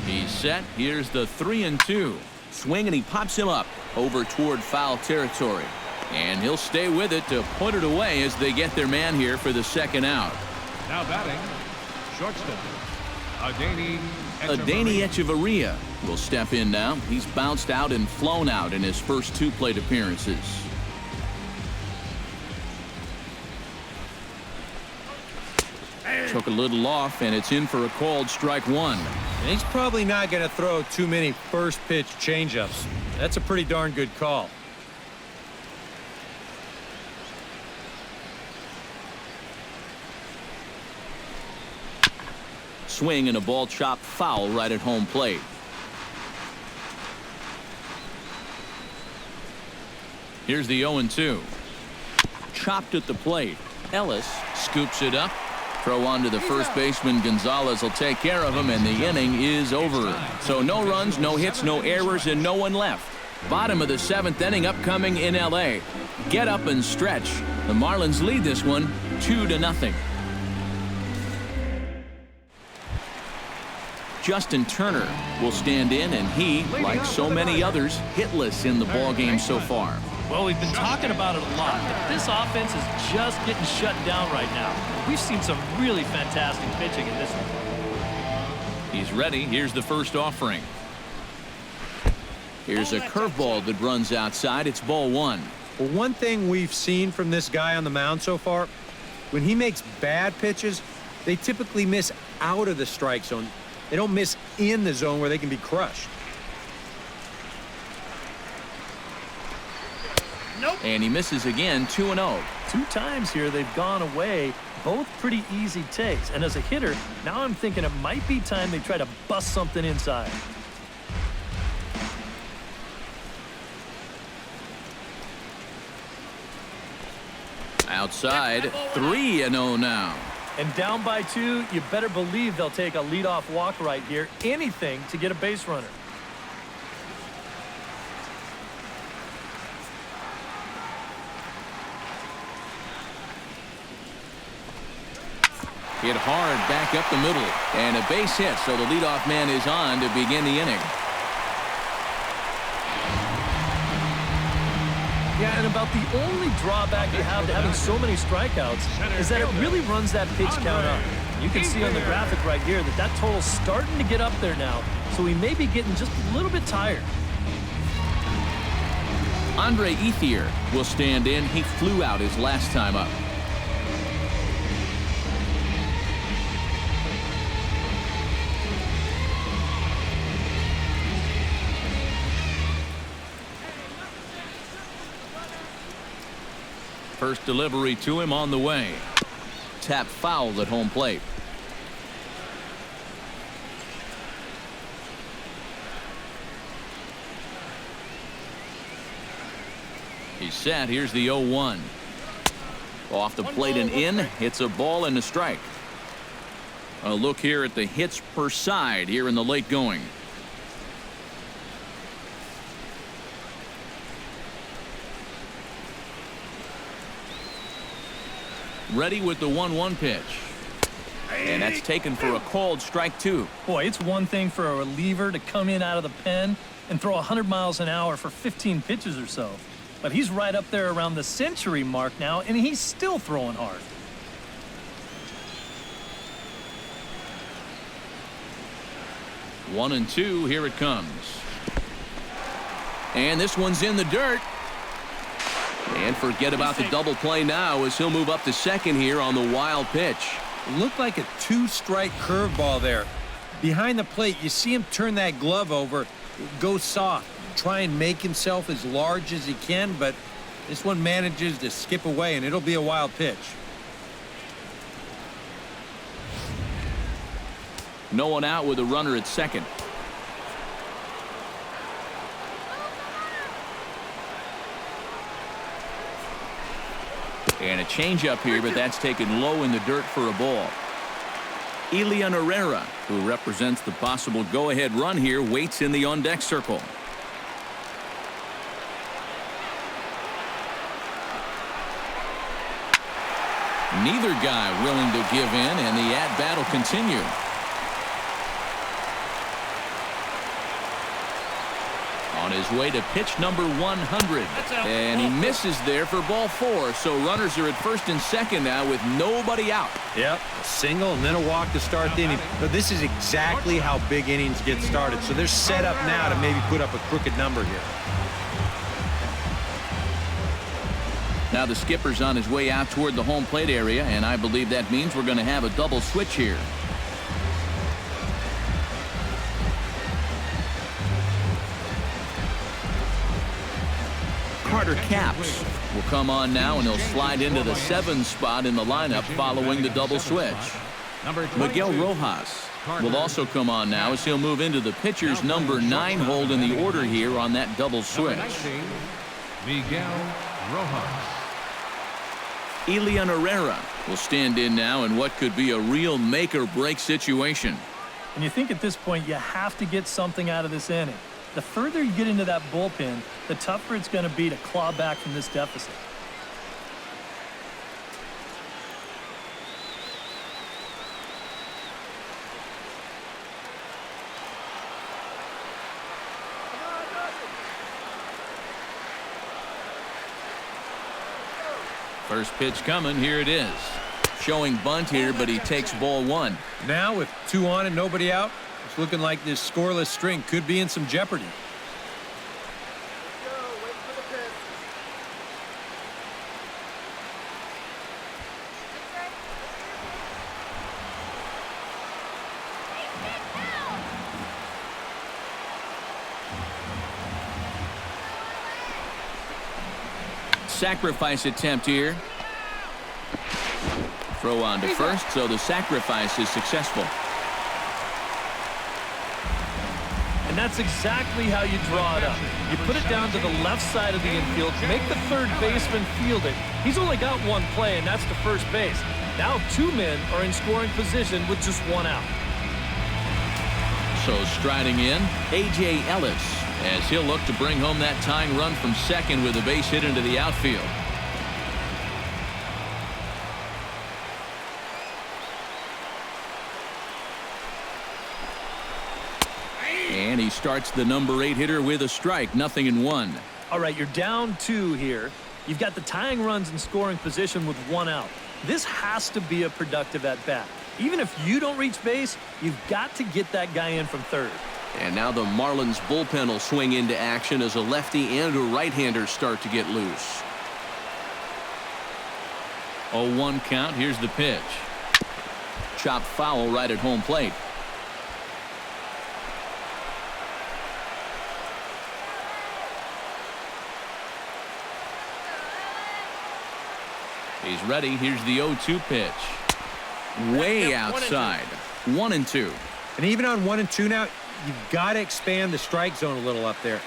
He's set. Here's the 3-2. Swing, and he pops him up over toward foul territory. And he'll stay with it to put it away as they get their man here for the second out. Now batting, shortstop, Ilia Herrera will step in now. He's bounced out and flown out in his first two plate appearances. Took a little off, and it's in for a called strike one. And he's probably not going to throw too many first pitch changeups. That's a pretty darn good call. Swing and a ball chopped foul right at home plate. Here's the 0-2. Chopped at the plate. Ellis scoops it up. Throw on to the first baseman. Gonzalez will take care of him, and the inning is over. So no runs, no hits, no errors, and no one left. Bottom of the seventh inning upcoming in L.A. Get up and stretch. The Marlins lead this one 2-0. Justin Turner will stand in, and he, like so many others, hitless in the ballgame so far. Well, we've been talking about it a lot, but this offense is just getting shut down right now. We've seen some really fantastic pitching in this one. He's ready. Here's the first offering. Here's a curveball that runs outside. It's ball one. Well, one thing we've seen from this guy on the mound so far, when he makes bad pitches, they typically miss out of the strike zone. They don't miss in the zone where they can be crushed. Nope. And he misses again, 2-0. Two times here they've gone away, both pretty easy takes. And as a hitter, now I'm thinking it might be time they try to bust something inside. Outside, 3-0 now. And down by 2, you better believe they'll take a leadoff walk right here. Anything to get a base runner. Hit hard back up the middle. And a base hit, so the leadoff man is on to begin the inning. Yeah, and about the only drawback you have to having so many strikeouts is that it really runs that pitch count up. You can see on the graphic right here that that total's starting to get up there now, so he may be getting just a little bit tired. Ilia will stand in. He flew out his last time up. First delivery to him on the way. Tap foul at home plate. He's set. Here's the 0-1. Off the plate and in. It's a ball and a strike. A look here at the hits per side here in the late going. Ready with the 1-1 pitch. And that's taken for a called strike 2. Boy, it's one thing for a reliever to come in out of the pen and throw 100 miles an hour for 15 pitches or so. But he's right up there around the century mark now, and he's still throwing hard. One and two, here it comes. And this one's in the dirt. And forget about the double play now as he'll move up to second here on the wild pitch. Looked like a 2-strike curveball there. Behind the plate, you see him turn that glove over, go soft, try and make himself as large as he can, but this one manages to skip away, and it'll be a wild pitch. No one out with a runner at second. And a changeup here, but that's taken low in the dirt for a ball. Ilia Herrera, who represents the possible go-ahead run here, waits in the on-deck circle. Neither guy willing to give in, and the at-bat will continue. On his way to pitch number 100. And he misses there for ball 4. So runners are at first and second now with nobody out. Yep, a single and then a walk to start the inning. But this is exactly how big innings get started. So they're set up now to maybe put up a crooked number here. Now the skipper's on his way out toward the home plate area, and I believe that means we're going to have a double switch here. Carter Capps will come on now, and he'll slide into the 7 spot in the lineup following the double switch. Miguel Rojas will also come on now as he'll move into the pitcher's number 9 hold in the order here on that double switch. Miguel Rojas. Ilia Herrera will stand in now in what could be a real make-or-break situation. And you think at this point you have to get something out of this inning. The further you get into that bullpen, the tougher it's going to be to claw back from this deficit. First pitch coming. Here it is. Showing bunt here, but he takes ball 1. Now with 2 on and nobody out, it's looking like this scoreless string could be in some jeopardy. Sacrifice attempt here. Throw on to first, so the sacrifice is successful. And that's exactly how you draw it up. You put it down to the left side of the infield, make the third baseman field it. He's only got 1 play, and that's to first base. Now 2 men are in scoring position with just 1 out. So striding in, A.J. Ellis, as he'll look to bring home that tying run from second with a base hit into the outfield. And he starts the number 8 hitter with a strike, 0-1. All right, you're down 2 here. You've got the tying runs in scoring position with 1 out. This has to be a productive at-bat. Even if you don't reach base, you've got to get that guy in from third. And now the Marlins bullpen will swing into action as a lefty and a right-hander start to get loose. 0-1 count. Here's the pitch. Chopped foul right at home plate. He's ready. Here's the 0-2 pitch. Way outside. 1-2. And even on 1 and 2 now, you've got to expand the strike zone a little up there.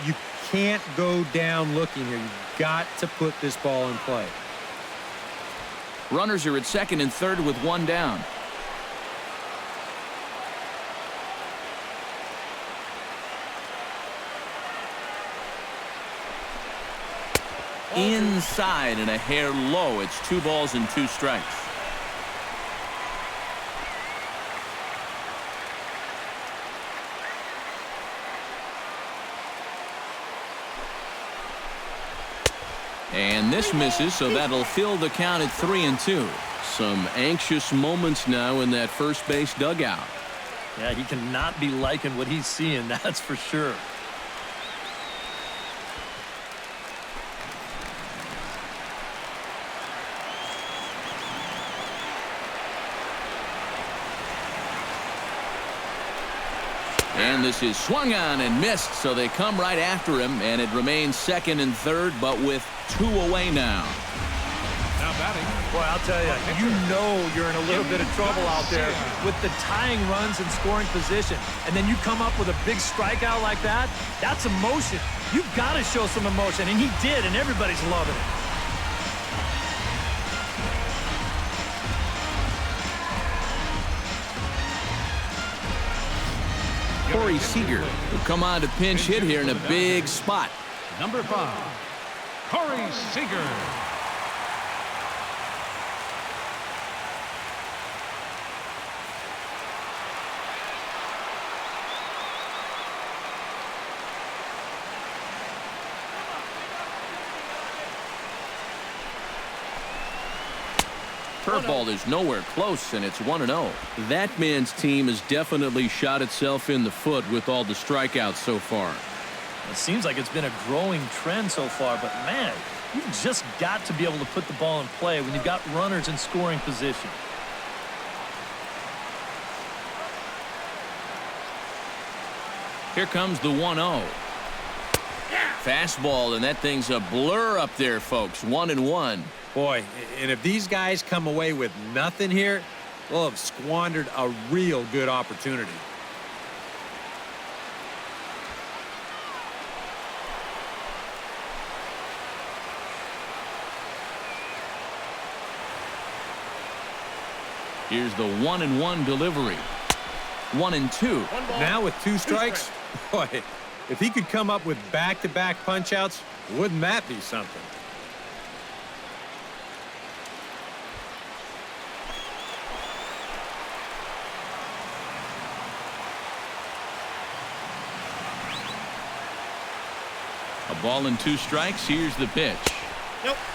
You can't go down looking here. You've got to put this ball in play. Runners are at second and third with 1 down. inside and a hair low. It's 2 balls and 2 strikes. And this misses, so that'll fill the count at 3-2. Some anxious moments now in that first base dugout. Yeah, he cannot be liking what he's seeing, that's for sure. And this is swung on and missed, so they come right after him, and it remains 2nd and 3rd, but with 2 away now. Now batting. Boy, I'll tell you, you know you're in a little bit of trouble out there with the tying runs and scoring position. And then you come up with a big strikeout like that, that's emotion. You've got to show some emotion, and he did, and everybody's loving it. Corey Seager will come on to pinch hit here in a big spot. Number 5, Corey Seager. Curveball is nowhere close, and it's 1-0. That man's team has definitely shot itself in the foot with all the strikeouts so far. It seems like it's been a growing trend so far, but man, you've just got to be able to put the ball in play when you've got runners in scoring position. Here comes the 1-0. Fastball, and that thing's a blur up there, folks. 1-1. Boy, and if these guys come away with nothing here, they'll have squandered a real good opportunity. Here's the 1-1 delivery. 1-2. Now with 2 strikes, boy, if he could come up with back-to-back punch-outs, wouldn't that be something? A ball and 2 strikes. Here's the pitch.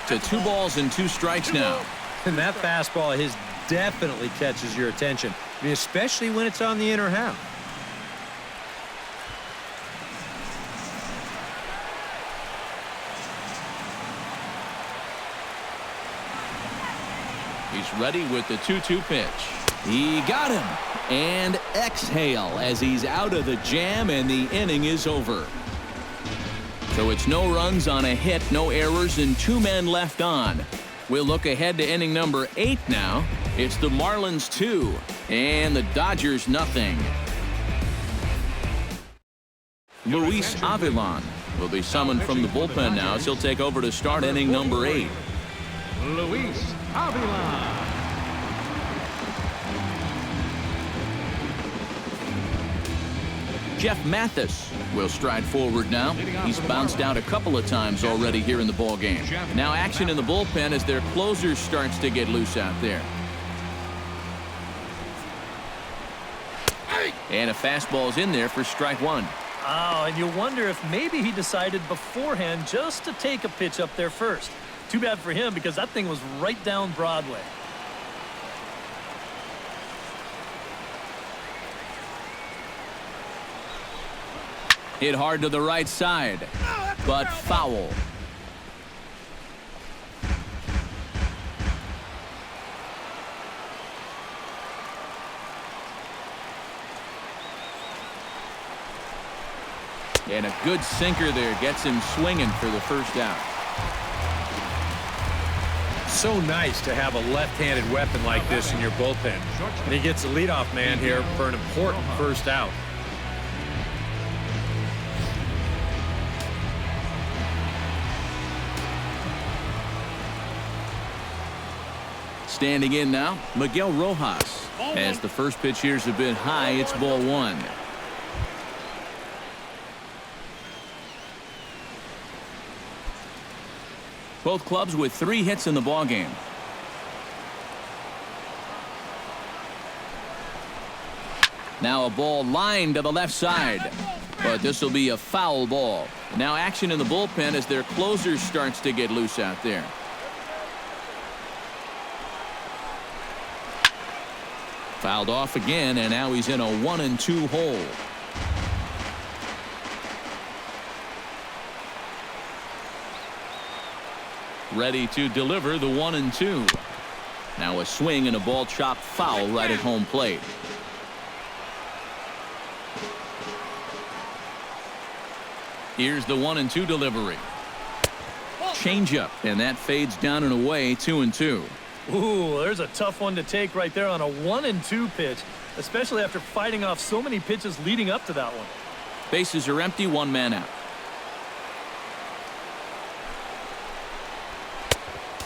To 2 balls and 2 strikes now. And that fastball of his definitely catches your attention. I mean, especially when it's on the inner half. He's ready with the 2-2 pitch. He got him. And exhale as he's out of the jam, and the inning is over. So it's no runs on a hit, no errors, and 2 men left on. We'll look ahead to inning number 8 now. It's the Marlins 2 and the Dodgers nothing. Luis Avilan will be summoned from the bullpen now as he'll take over to start inning number 8. Luis Avilan. Jeff Mathis will stride forward now. He's bounced out a couple of times already here in the ball game. Now action in the bullpen as their closer starts to get loose out there. And a fastball's in there for strike 1. Oh, and you wonder if maybe he decided beforehand just to take a pitch up there first. Too bad for him because that thing was right down Broadway. Hit hard to the right side, but foul. And a good sinker there gets him swinging for the first out. So nice to have a left-handed weapon like this in your bullpen. And he gets the leadoff man here for an important first out. Standing in now, Miguel Rojas. As the first pitch here's a bit high, it's ball 1. Both clubs with 3 hits in the ballgame. Now a ball lined to the left side. But this will be a foul ball. Now action in the bullpen as their closer starts to get loose out there. Fouled off again, and now he's in a 1-2 hole. Ready to deliver the 1-2. Now a swing and a ball chopped foul right at home plate. Here's the 1-2 delivery. Changeup, and that fades down and away. 2-2. Ooh, there's a tough one to take right there on a 1-2 pitch, especially after fighting off so many pitches leading up to that one. Bases are empty, 1 man out.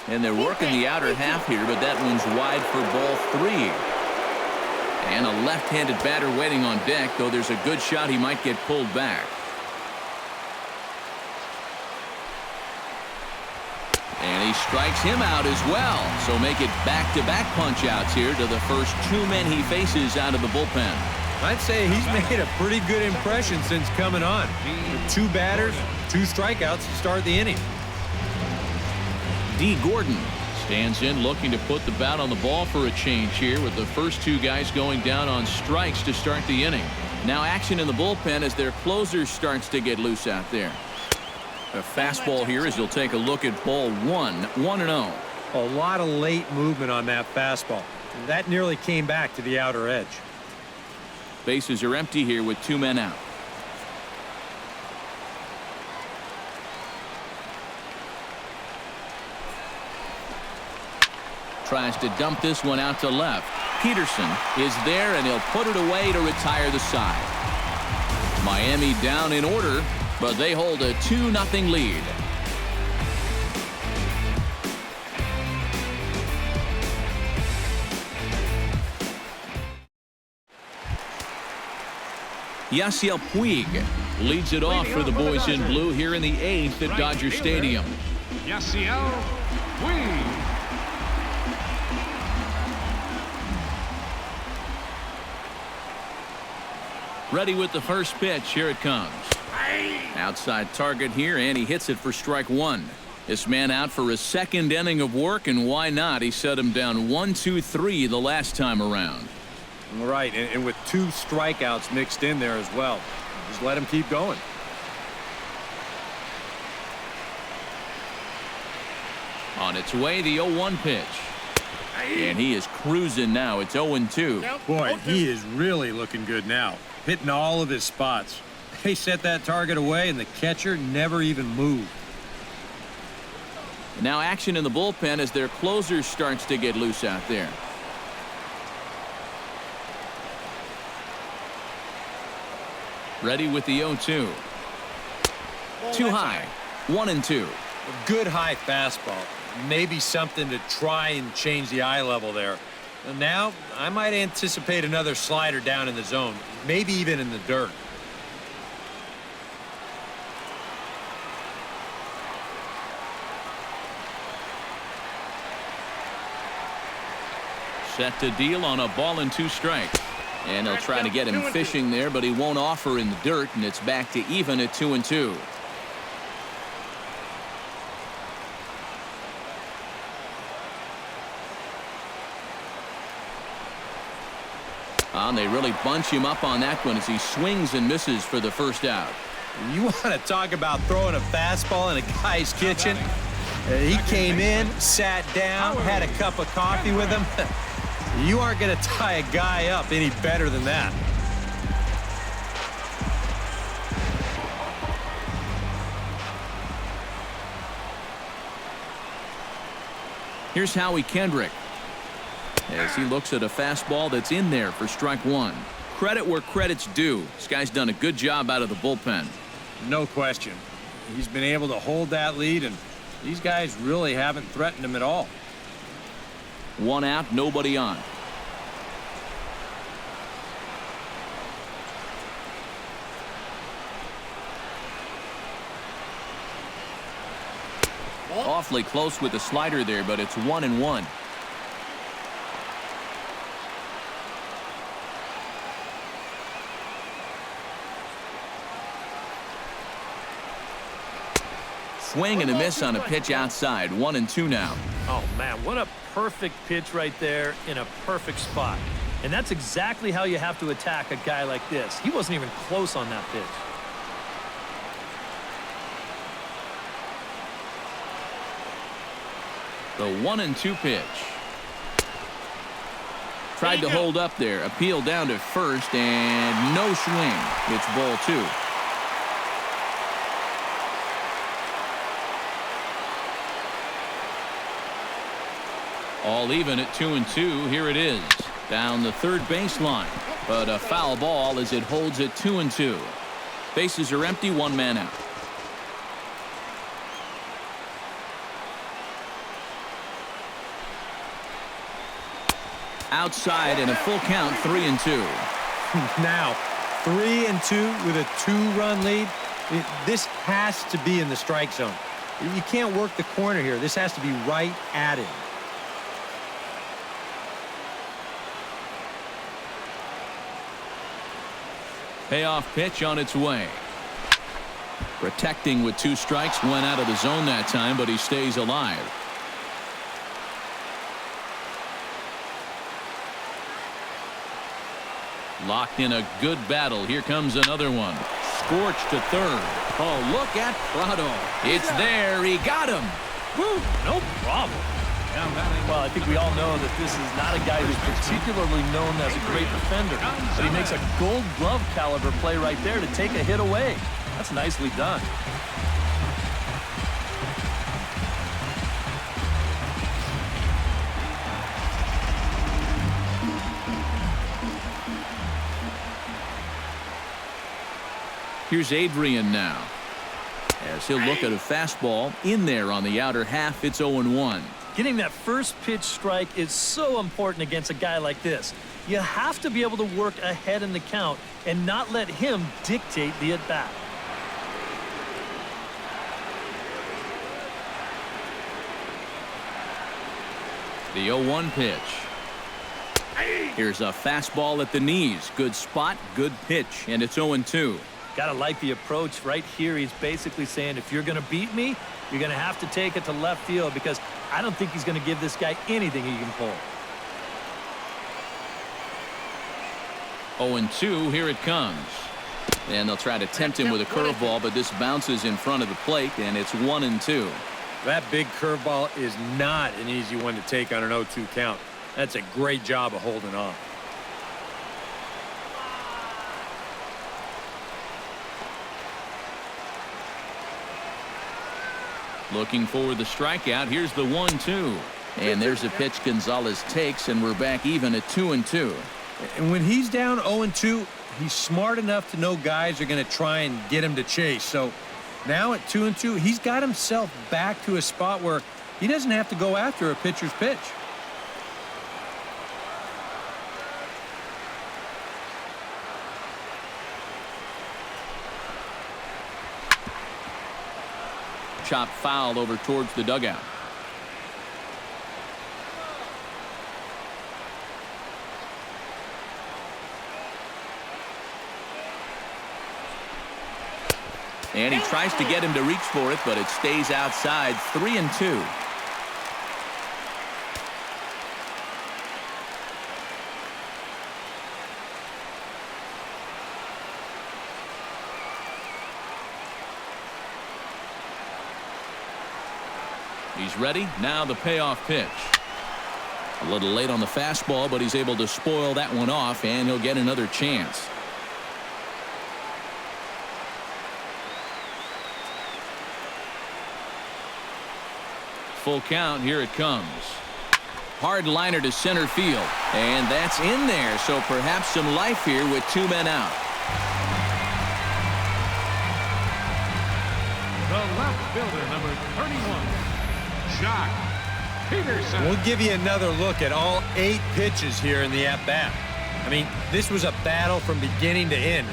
And they're working the outer half here, but that one's wide for ball 3. And a left-handed batter waiting on deck, though there's a good shot he might get pulled back. And he strikes him out as well. So make it back-to-back punch-outs here to the first 2 men he faces out of the bullpen. I'd say he's made a pretty good impression since coming on. With 2 batters, 2 strikeouts to start the inning. D. Gordon stands in looking to put the bat on the ball for a change here with the first 2 guys going down on strikes to start the inning. Now action in the bullpen as their closer starts to get loose out there. A fastball here as you'll take a look at ball 1, 1-0. A lot of late movement on that fastball. That nearly came back to the outer edge. Bases are empty here with 2 men out. Tries to dump this one out to left. Peterson is there, and he'll put it away to retire the side. Miami down in order, but they hold a 2-0 lead. Yasiel Puig leads it off for the boys in blue here in the 8th at Dodger Stadium. Yasiel Puig. Ready with the first pitch. Here it comes. Outside target here, and he hits it for strike 1. This man out for his 2nd inning of work, and why not? He set him down 1-2-3 the last time around. Right, and with 2 strikeouts mixed in there as well. Just let him keep going. On its way, the 0-1 pitch. And he is cruising now. It's 0-2. Boy, he is really looking good now. Hitting all of his spots. They set that target away, and the catcher never even moved. Now action in the bullpen as their closer starts to get loose out there. Ready with the 0-2. Too high. 1-2. A good high fastball. Maybe something to try and change the eye level there. And now I might anticipate another slider down in the zone, maybe even in the dirt. Set to deal on a ball and 2 strikes. And they'll try to get him fishing there, but he won't offer in the dirt, and it's back to even at 2-2. And they really bunch him up on that one as he swings and misses for the first out. You want to talk about throwing a fastball in a guy's kitchen? He came in, sat down, had a cup of coffee with him. You aren't going to tie a guy up any better than that. Here's Howie Kendrick as he looks at a fastball that's in there for strike 1. Credit where credit's due. This guy's done a good job out of the bullpen. No question. He's been able to hold that lead, and these guys really haven't threatened him at all. 1 out, nobody on. Awfully close with the slider there, but it's 1-1. Swing and a miss on a pitch outside. 1-2 now. Oh, man, what a perfect pitch right there in a perfect spot. And that's exactly how you have to attack a guy like this. He wasn't even close on that pitch. The 1-2 pitch. Tried to hold up there. Appeal down to first, and no swing. It's ball 2. All even at 2-2. Here it is. Down the third baseline. But a foul ball as it holds at 2-2. Bases are empty, 1 man out. Outside and a full count, 3-2. Now, 3-2 with a 2-run lead. This has to be in the strike zone. You can't work the corner here. This has to be right at it. Payoff pitch on its way. Protecting with 2 strikes, went out of the zone that time, but he stays alive. Locked in a good battle. Here comes another one. Scorched to third. Oh, look at Prado. It's there. He got him. Woo, no problem. Well, I think we all know that this is not a guy who's particularly known as a great defender, but he makes a gold glove caliber play right there to take a hit away. That's nicely done. Here's Adrian now. As he'll look at a fastball in there on the outer half, it's 0-1. Getting that first pitch strike is so important against a guy like this. You have to be able to work ahead in the count and not let him dictate the at-bat. The 0-1 pitch. Here's a fastball at the knees. Good spot, good pitch, and it's 0-2. Gotta like the approach right here. He's basically saying, if you're gonna beat me, you're gonna have to take it to left field, because I don't think he's gonna give this guy anything he can pull. 0-2, here it comes. And they'll try to tempt him with a curveball, but this bounces in front of the plate, and it's 1-2. That big curveball is not an easy one to take on an 0-2 count. That's a great job of holding on. Looking for the strikeout. Here's the 1-2. And there's a pitch Gonzalez takes, and we're back even at 2-2. And when he's down 0-2, he's smart enough to know guys are going to try and get him to chase. So now at 2-2, he's got himself back to a spot where he doesn't have to go after a pitcher's pitch. Chop foul over towards the dugout. And he tries to get him to reach for it, but it stays outside. 3-2. He's ready. Now the payoff pitch. A little late on the fastball, but he's able to spoil that one off, and he'll get another chance. Full count. Here it comes. Hard liner to center field, and that's in there, so perhaps some life here with 2 men out. The left fielder, number 31. Jock Peterson. We'll give you another look at all 8 pitches here in the at-bat. I mean, this was a battle from beginning to end.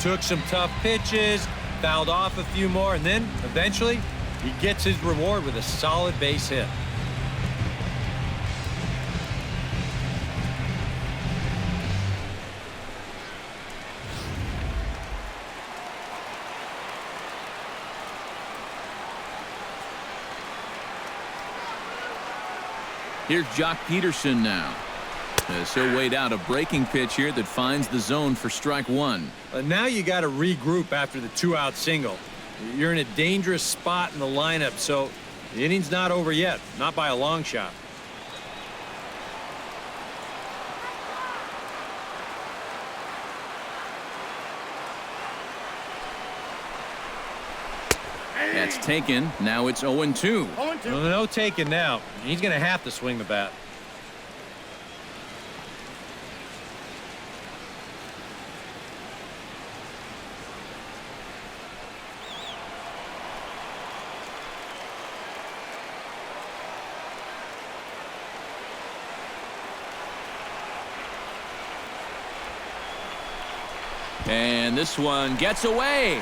Took some tough pitches, fouled off a few more, and then eventually He gets his reward with a solid base hit. Here's Jock Peterson now. As he'll wait out a breaking pitch here that finds the zone for strike one. Now you got to regroup after the 2-out single. You're in a dangerous spot in the lineup, so the inning's not over yet, not by a long shot. That's taken. Now it's 0-2. No taking now. He's going to have to swing the bat. And this one gets away.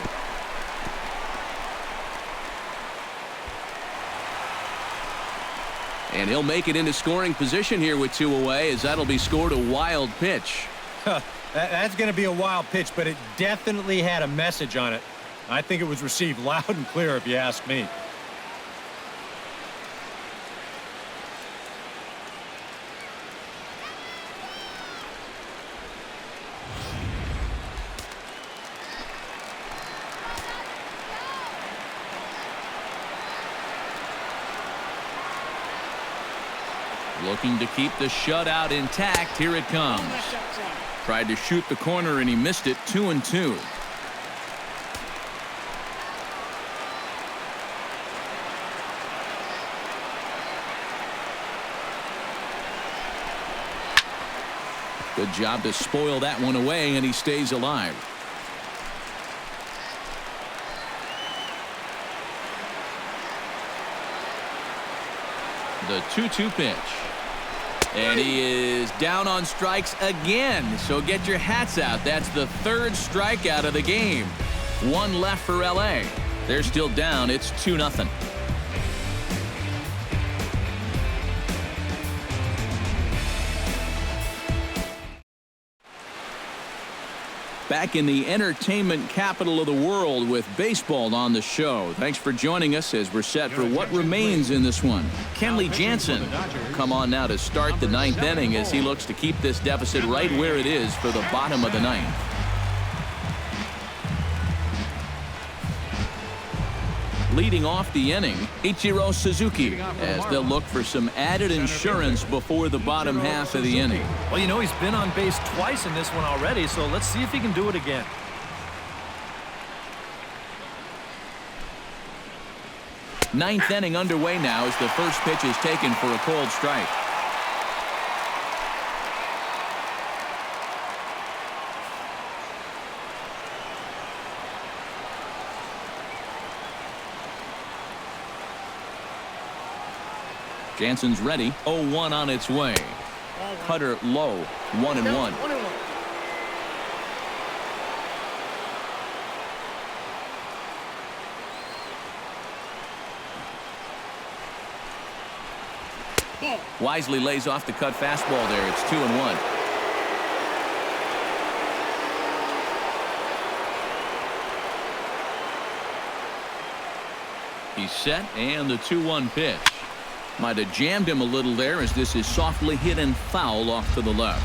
And he'll make it into scoring position here with 2 away, as that'll be scored a wild pitch. That's going to be a wild pitch, but it definitely had a message on it. I think it was received loud and clear, if you ask me. Looking to keep the shutout intact. Here it comes. Tried to shoot the corner and he missed it. 2-2. Good job to spoil that one away, and he stays alive. The 2-2 pitch. And he is down on strikes again. So get your hats out. That's the 3rd strikeout of the game. 1 left for LA. They're still down. It's 2-0. Back in the entertainment capital of the world with baseball on the show. Thanks for joining us as we're set for what remains in this one. Kenley Jansen will come on now to start the 9th inning as he looks to keep this deficit right where it is for the bottom of the 9th. Leading off the inning, Ichiro Suzuki, as they'll look for some added insurance before the bottom half of the inning. Well, you know, he's been on base twice in this one already, so let's see if he can do it again. Ninth inning underway now as the first pitch is taken for a cold strike. Jansen's ready. 0-1 on its way. Cutter low. 1-1. Wisely lays off the cut fastball there. It's 2-1. He's set, and the 2-1 pitch. Might have jammed him a little there as this is softly hit and foul off to the left.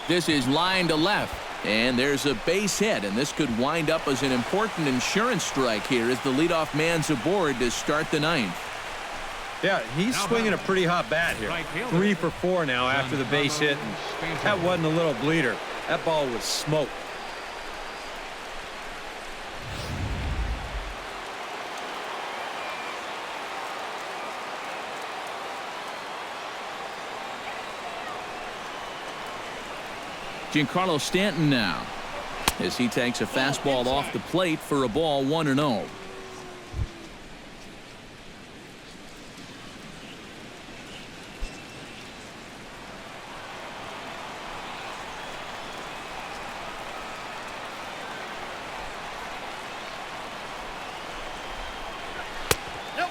This is line to left, and there's a base hit, and this could wind up as an important insurance strike here as the leadoff man's aboard to start the 9th. Yeah, he's swinging a pretty hot bat here. 3 for 4 now after the base hit. And that wasn't a little bleeder. That ball was smoked. Giancarlo Stanton now as he takes a fastball off the plate for a ball 1-0.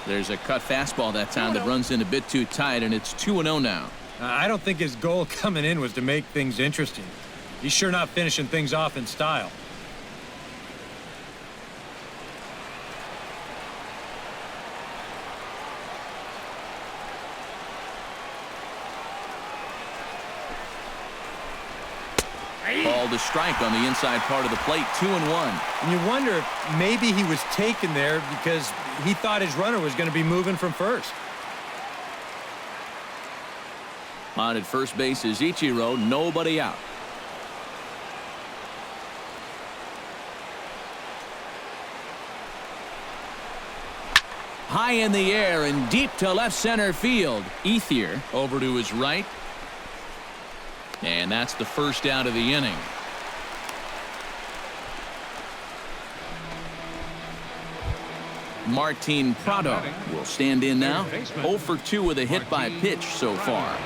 There's a cut fastball that time that runs in a bit too tight, and it's 2-0 now. I don't think his goal coming in was to make things interesting. He's sure not finishing things off in style. Called a strike on the inside part of the plate, 2-1. And you wonder if maybe he was taken there because he thought his runner was going to be moving from first. On at first base is Ichiro, nobody out. High in the air and deep to left center field. Ethier over to his right. And that's the first out of the inning. Martin Prado will stand in now. 0 for 2 with a hit by pitch so far.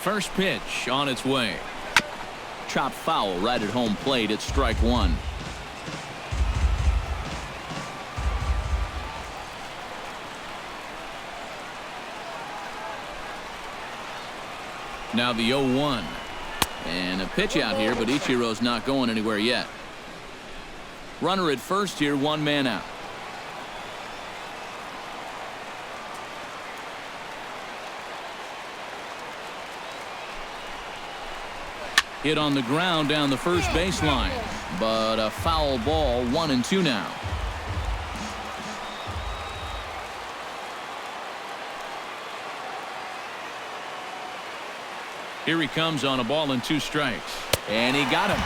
First pitch on its way. Chopped foul right at home plate. It's strike one. Now the 0-1. And a pitch out here, but Ichiro's not going anywhere yet. Runner at first here, 1 man out. Hit on the ground down the first baseline, but a foul ball, 1-2 now. Here he comes on a ball and 2 strikes. And he got him.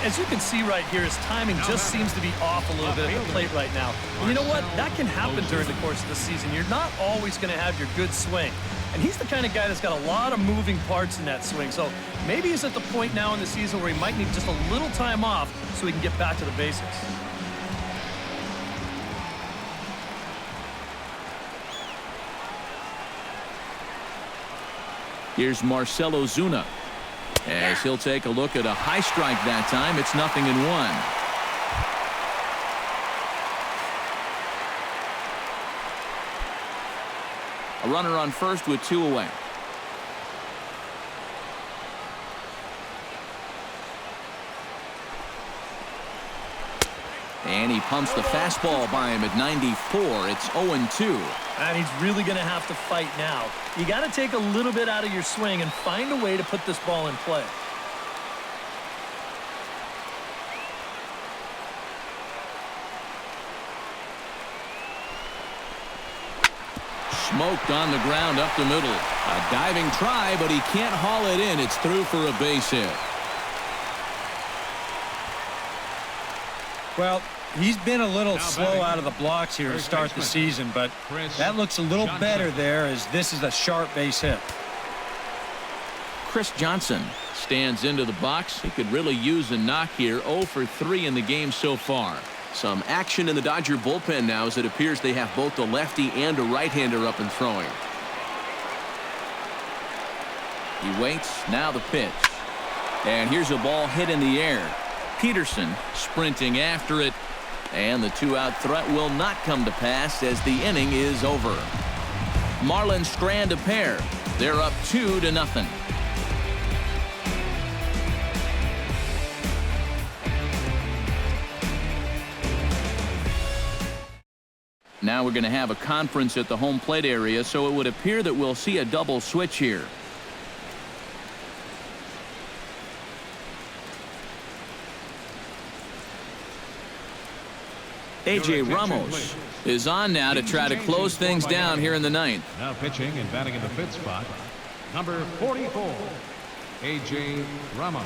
As you can see right here, his timing just seems to be off a little bit at the plate right now. And you know what? That can happen during the course of the season. You're not always going to have your good swing. And he's the kind of guy that's got a lot of moving parts in that swing. So maybe he's at the point now in the season where he might need just a little time off so he can get back to the basics. Here's Marcelo Zuna as he'll take a look at a high strike that time. It's 0-1. A runner on first with 2 away. And he pumps the fastball by him at 94. It's 0-2. And he's really going to have to fight now. You got to take a little bit out of your swing and find a way to put this ball in play. Smoked on the ground up the middle. A diving try, but he can't haul it in. It's through for a base hit. Well, he's been a little slow out of the blocks here to start the season, but that looks a little better there as this is a sharp base hit. Chris Johnson stands into the box. He could really use a knock here. 0 for 3 in the game so far. Some action in the Dodger bullpen now as it appears they have both a lefty and a right-hander up and throwing. He waits. Now the pitch. And here's a ball hit in the air. Peterson sprinting after it. And the 2-out threat will not come to pass as the inning is over. Marlins strand a pair. They're up 2-0. Now we're going to have a conference at the home plate area, so it would appear that we'll see a double switch here. A.J. Ramos is on now to try to close things down here in the ninth. Now pitching and batting in the 5th spot, number 44, A.J. Ramos.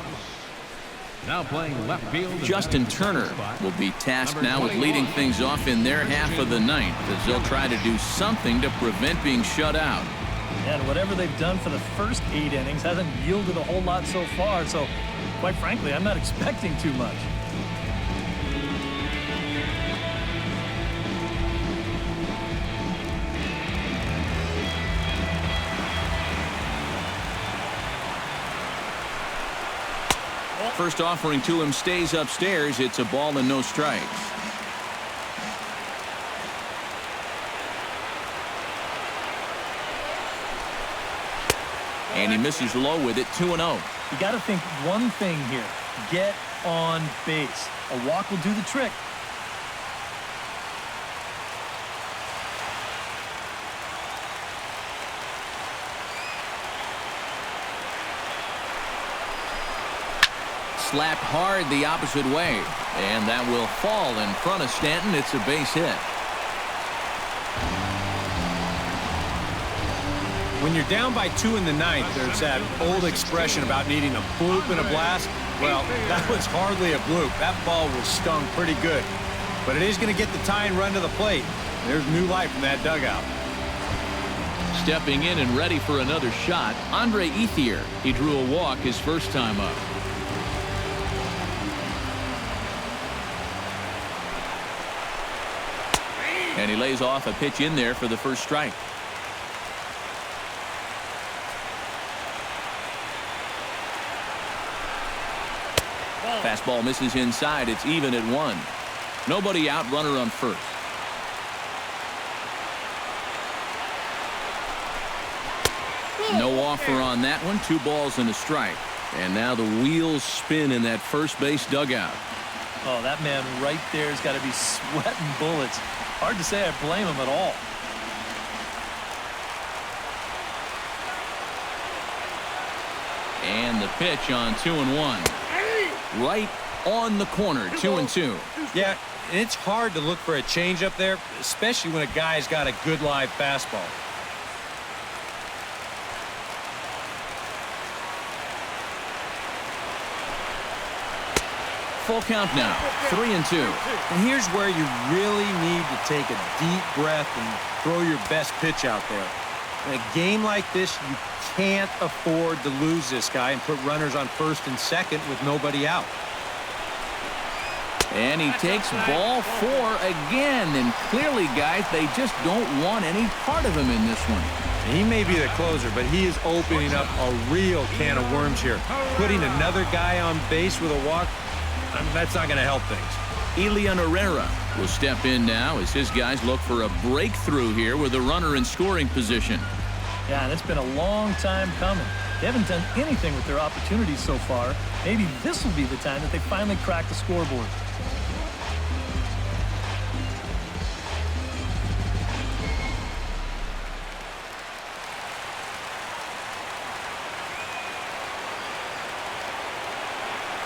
Now playing left field. Justin Turner will be tasked now with leading things off in their half of the ninth as they'll try to do something to prevent being shut out. And whatever they've done for the first 8 innings hasn't yielded a whole lot so far. So, quite frankly, I'm not expecting too much. First offering to him stays upstairs. It's a ball and no strikes. And he misses low with it, 2-0. You got to think one thing here. Get on base. A walk will do the trick. Slapped hard the opposite way. And that will fall in front of Stanton. It's a base hit. When you're down by 2 in the ninth, there's that old expression about needing a bloop and a blast. Well, that was hardly a bloop. That ball was stung pretty good. But it is going to get the tying run to the plate. There's new life in that dugout. Stepping in and ready for another shot, Andre Ethier. He drew a walk his first time up. And he lays off a pitch in there for the first strike. Fastball misses inside. It's even at 1. Nobody out, runner on first. No offer on that one. 2 balls and a strike. And now the wheels spin in that first base dugout. Oh, that man right there has got to be sweating bullets. Hard to say I blame him at all. And the pitch on 2-1. Right on the corner, 2-2. Yeah, it's hard to look for a change up there, especially when a guy's got a good live fastball. Full count now, 3-2. And here's where you really need to take a deep breath and throw your best pitch out there. In a game like this, you can't afford to lose this guy and put runners on first and second with nobody out. And he takes ball 4 again. And clearly, guys, they just don't want any part of him in this one. He may be the closer, but he is opening up a real can of worms here. Putting another guy on base with a walk, that's not going to help things. Ilia Herrera will step in now as his guys look for a breakthrough here with a runner in scoring position. Yeah, and it's been a long time coming. They haven't done anything with their opportunities so far. Maybe this will be the time that they finally crack the scoreboard.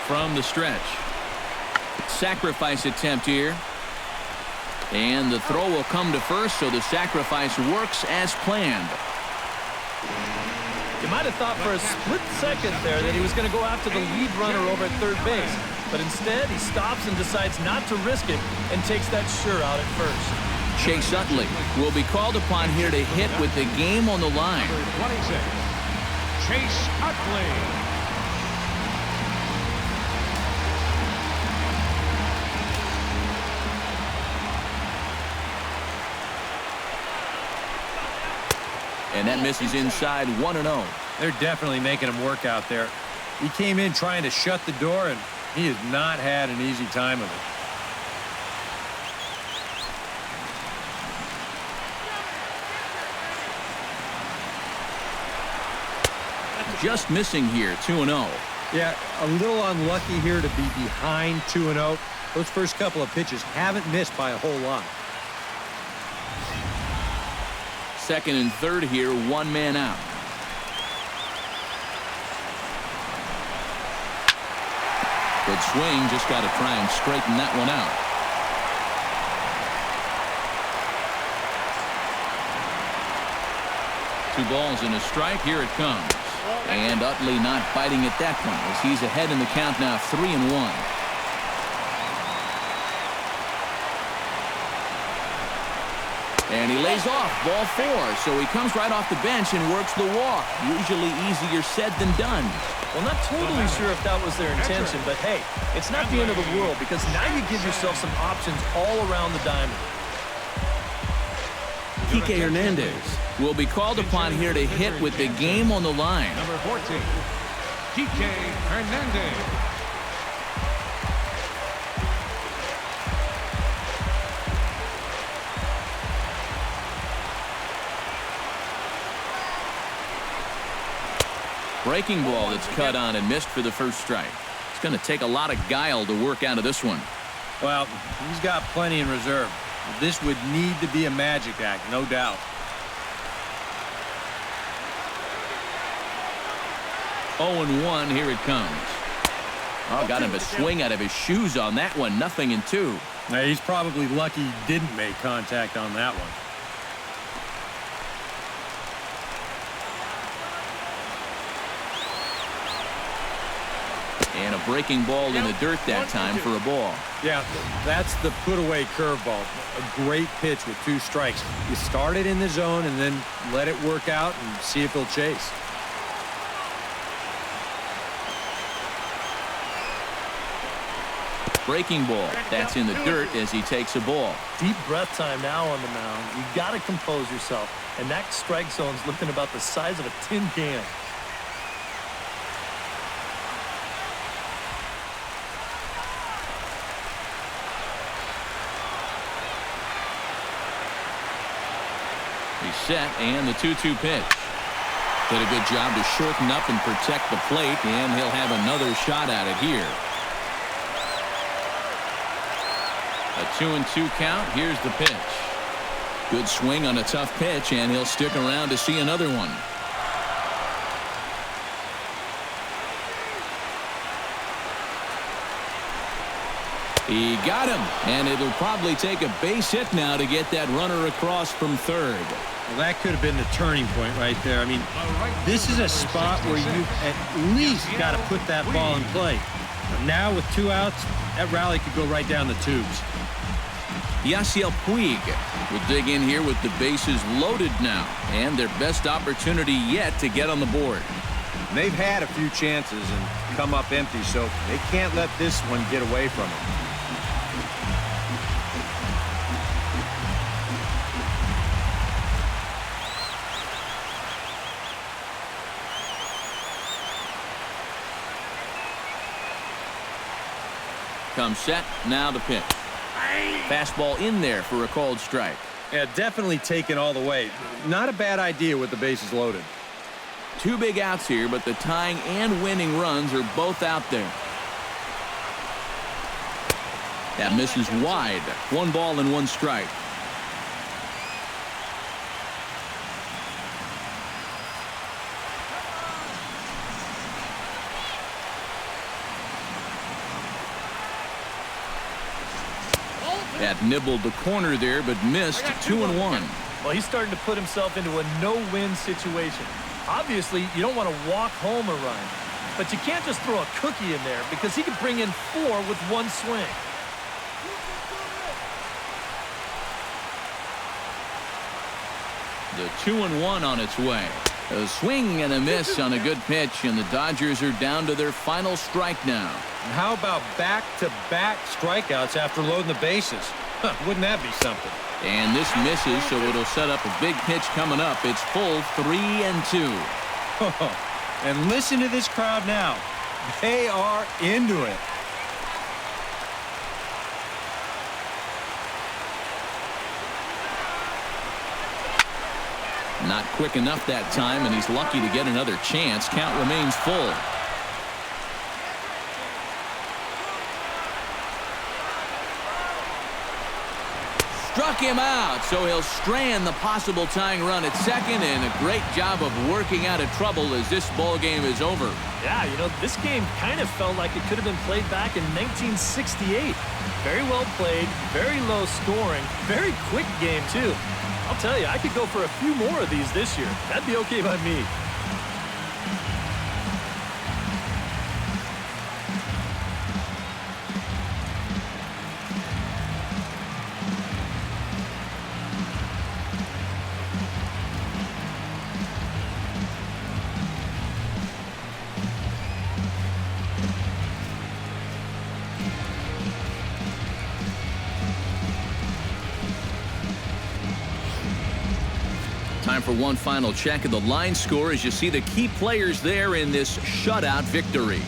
From the stretch. Sacrifice attempt here. And the throw will come to first, so the sacrifice works as planned. You might have thought for a split second there that he was going to go after the lead runner over at third base. But instead, he stops and decides not to risk it and takes that sure out at first. Chase Utley will be called upon here to hit with the game on the line. 26, Chase Utley. And that misses inside, 1-0. They're definitely making him work out there. He came in trying to shut the door, and he has not had an easy time of it. Just missing here, 2-0. Yeah, a little unlucky here to be behind 2-0. Those first couple of pitches haven't missed by a whole lot. Second and third here, 1 man out. Good swing, just got to try and straighten that one out. Two balls and a strike, here it comes. And Utley not biting at that one as he's ahead in the count now, 3-1. And he lays off, ball 4, so he comes right off the bench and works the walk. Usually easier said than done. Well, not totally sure if that was their intention, but hey, it's not the end of the world because now you give yourself some options all around the diamond. Kike Hernandez will be called upon here to hit with the game on the line. Number 14, Kike Hernandez. Breaking ball that's cut on and missed for the first strike. It's going to take a lot of guile to work out of this one. Well, he's got plenty in reserve. This would need to be a magic act, no doubt. Oh, and 1, here it comes. Oh, got him a swing out of his shoes on that one. 0-2. Now, he's probably lucky he didn't make contact on that one. And a breaking ball in the dirt that time for a ball. Yeah, that's the put-away curveball. A great pitch with 2 strikes. You start it in the zone and then let it work out and see if he'll chase. Breaking ball. That's in the dirt as he takes a ball. Deep breath time now on the mound. You got to compose yourself. And that strike zone's looking about the size of a tin can. He's set, and the 2-2 pitch. Did a good job to shorten up and protect the plate, and he'll have another shot at it here. A 2-2 count. Here's the pitch. Good swing on a tough pitch, and he'll stick around to see another one. He got him, and it'll probably take a base hit now to get that runner across from third. Well, that could have been the turning point right there. I mean, this is a spot where you at least got to put that ball in play. Now with 2 outs, that rally could go right down the tubes. Yasiel Puig will dig in here with the bases loaded now, and their best opportunity yet to get on the board. They've had a few chances and come up empty, so they can't let this one get away from them. Comes set, now the pitch. Fastball in there for a called strike. Yeah, definitely taken all the way. Not a bad idea with the bases loaded. 2 big outs here, but the tying and winning runs are both out there. That misses wide. 1 ball and 1 strike. That nibbled the corner there, but missed. 2-1. Well, he's starting to put himself into a no-win situation. Obviously, you don't want to walk home a run, but you can't just throw a cookie in there because he could bring in 4 with 1 swing. The 2-1 on its way. A swing and a miss on a good pitch, and the Dodgers are down to their final strike now. And how about back-to-back strikeouts after loading the bases? Huh, wouldn't that be something? And this misses, so it'll set up a big pitch coming up. It's full 3-2. And listen to this crowd now. They are into it. Not quick enough that time, and he's lucky to get another chance. Count remains full. Struck him out, so he'll strand the possible tying run at second, and a great job of working out of trouble as this ball game is over. Yeah, you know, this game kind of felt like it could have been played back in 1968. Very well played, very low scoring, very quick game, too. I'll tell you, I could go for a few more of these this year. That'd be okay by me. Time for one final check of the line score as you see the key players there in this shutout victory.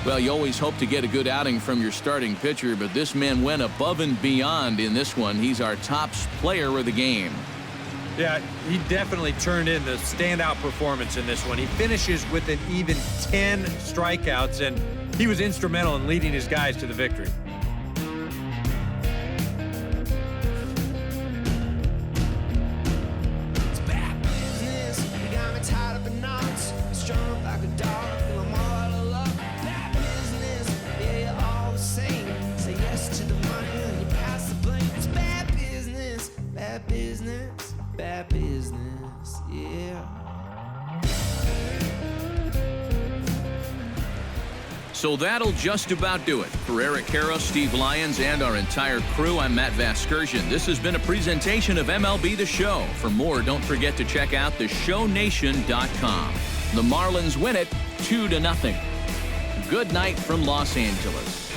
Well, you always hope to get a good outing from your starting pitcher, but this man went above and beyond in this one. He's our top player of the game. Yeah, he definitely turned in the standout performance in this one. He finishes with an even 10 strikeouts, and he was instrumental in leading his guys to the victory. Bad business, yeah. So that'll just about do it. For Eric Harrow, Steve Lyons, and our entire crew, I'm Matt Vasgersian. This has been a presentation of MLB The Show. For more, don't forget to check out theshownation.com. The Marlins win it 2-0. Good night from Los Angeles.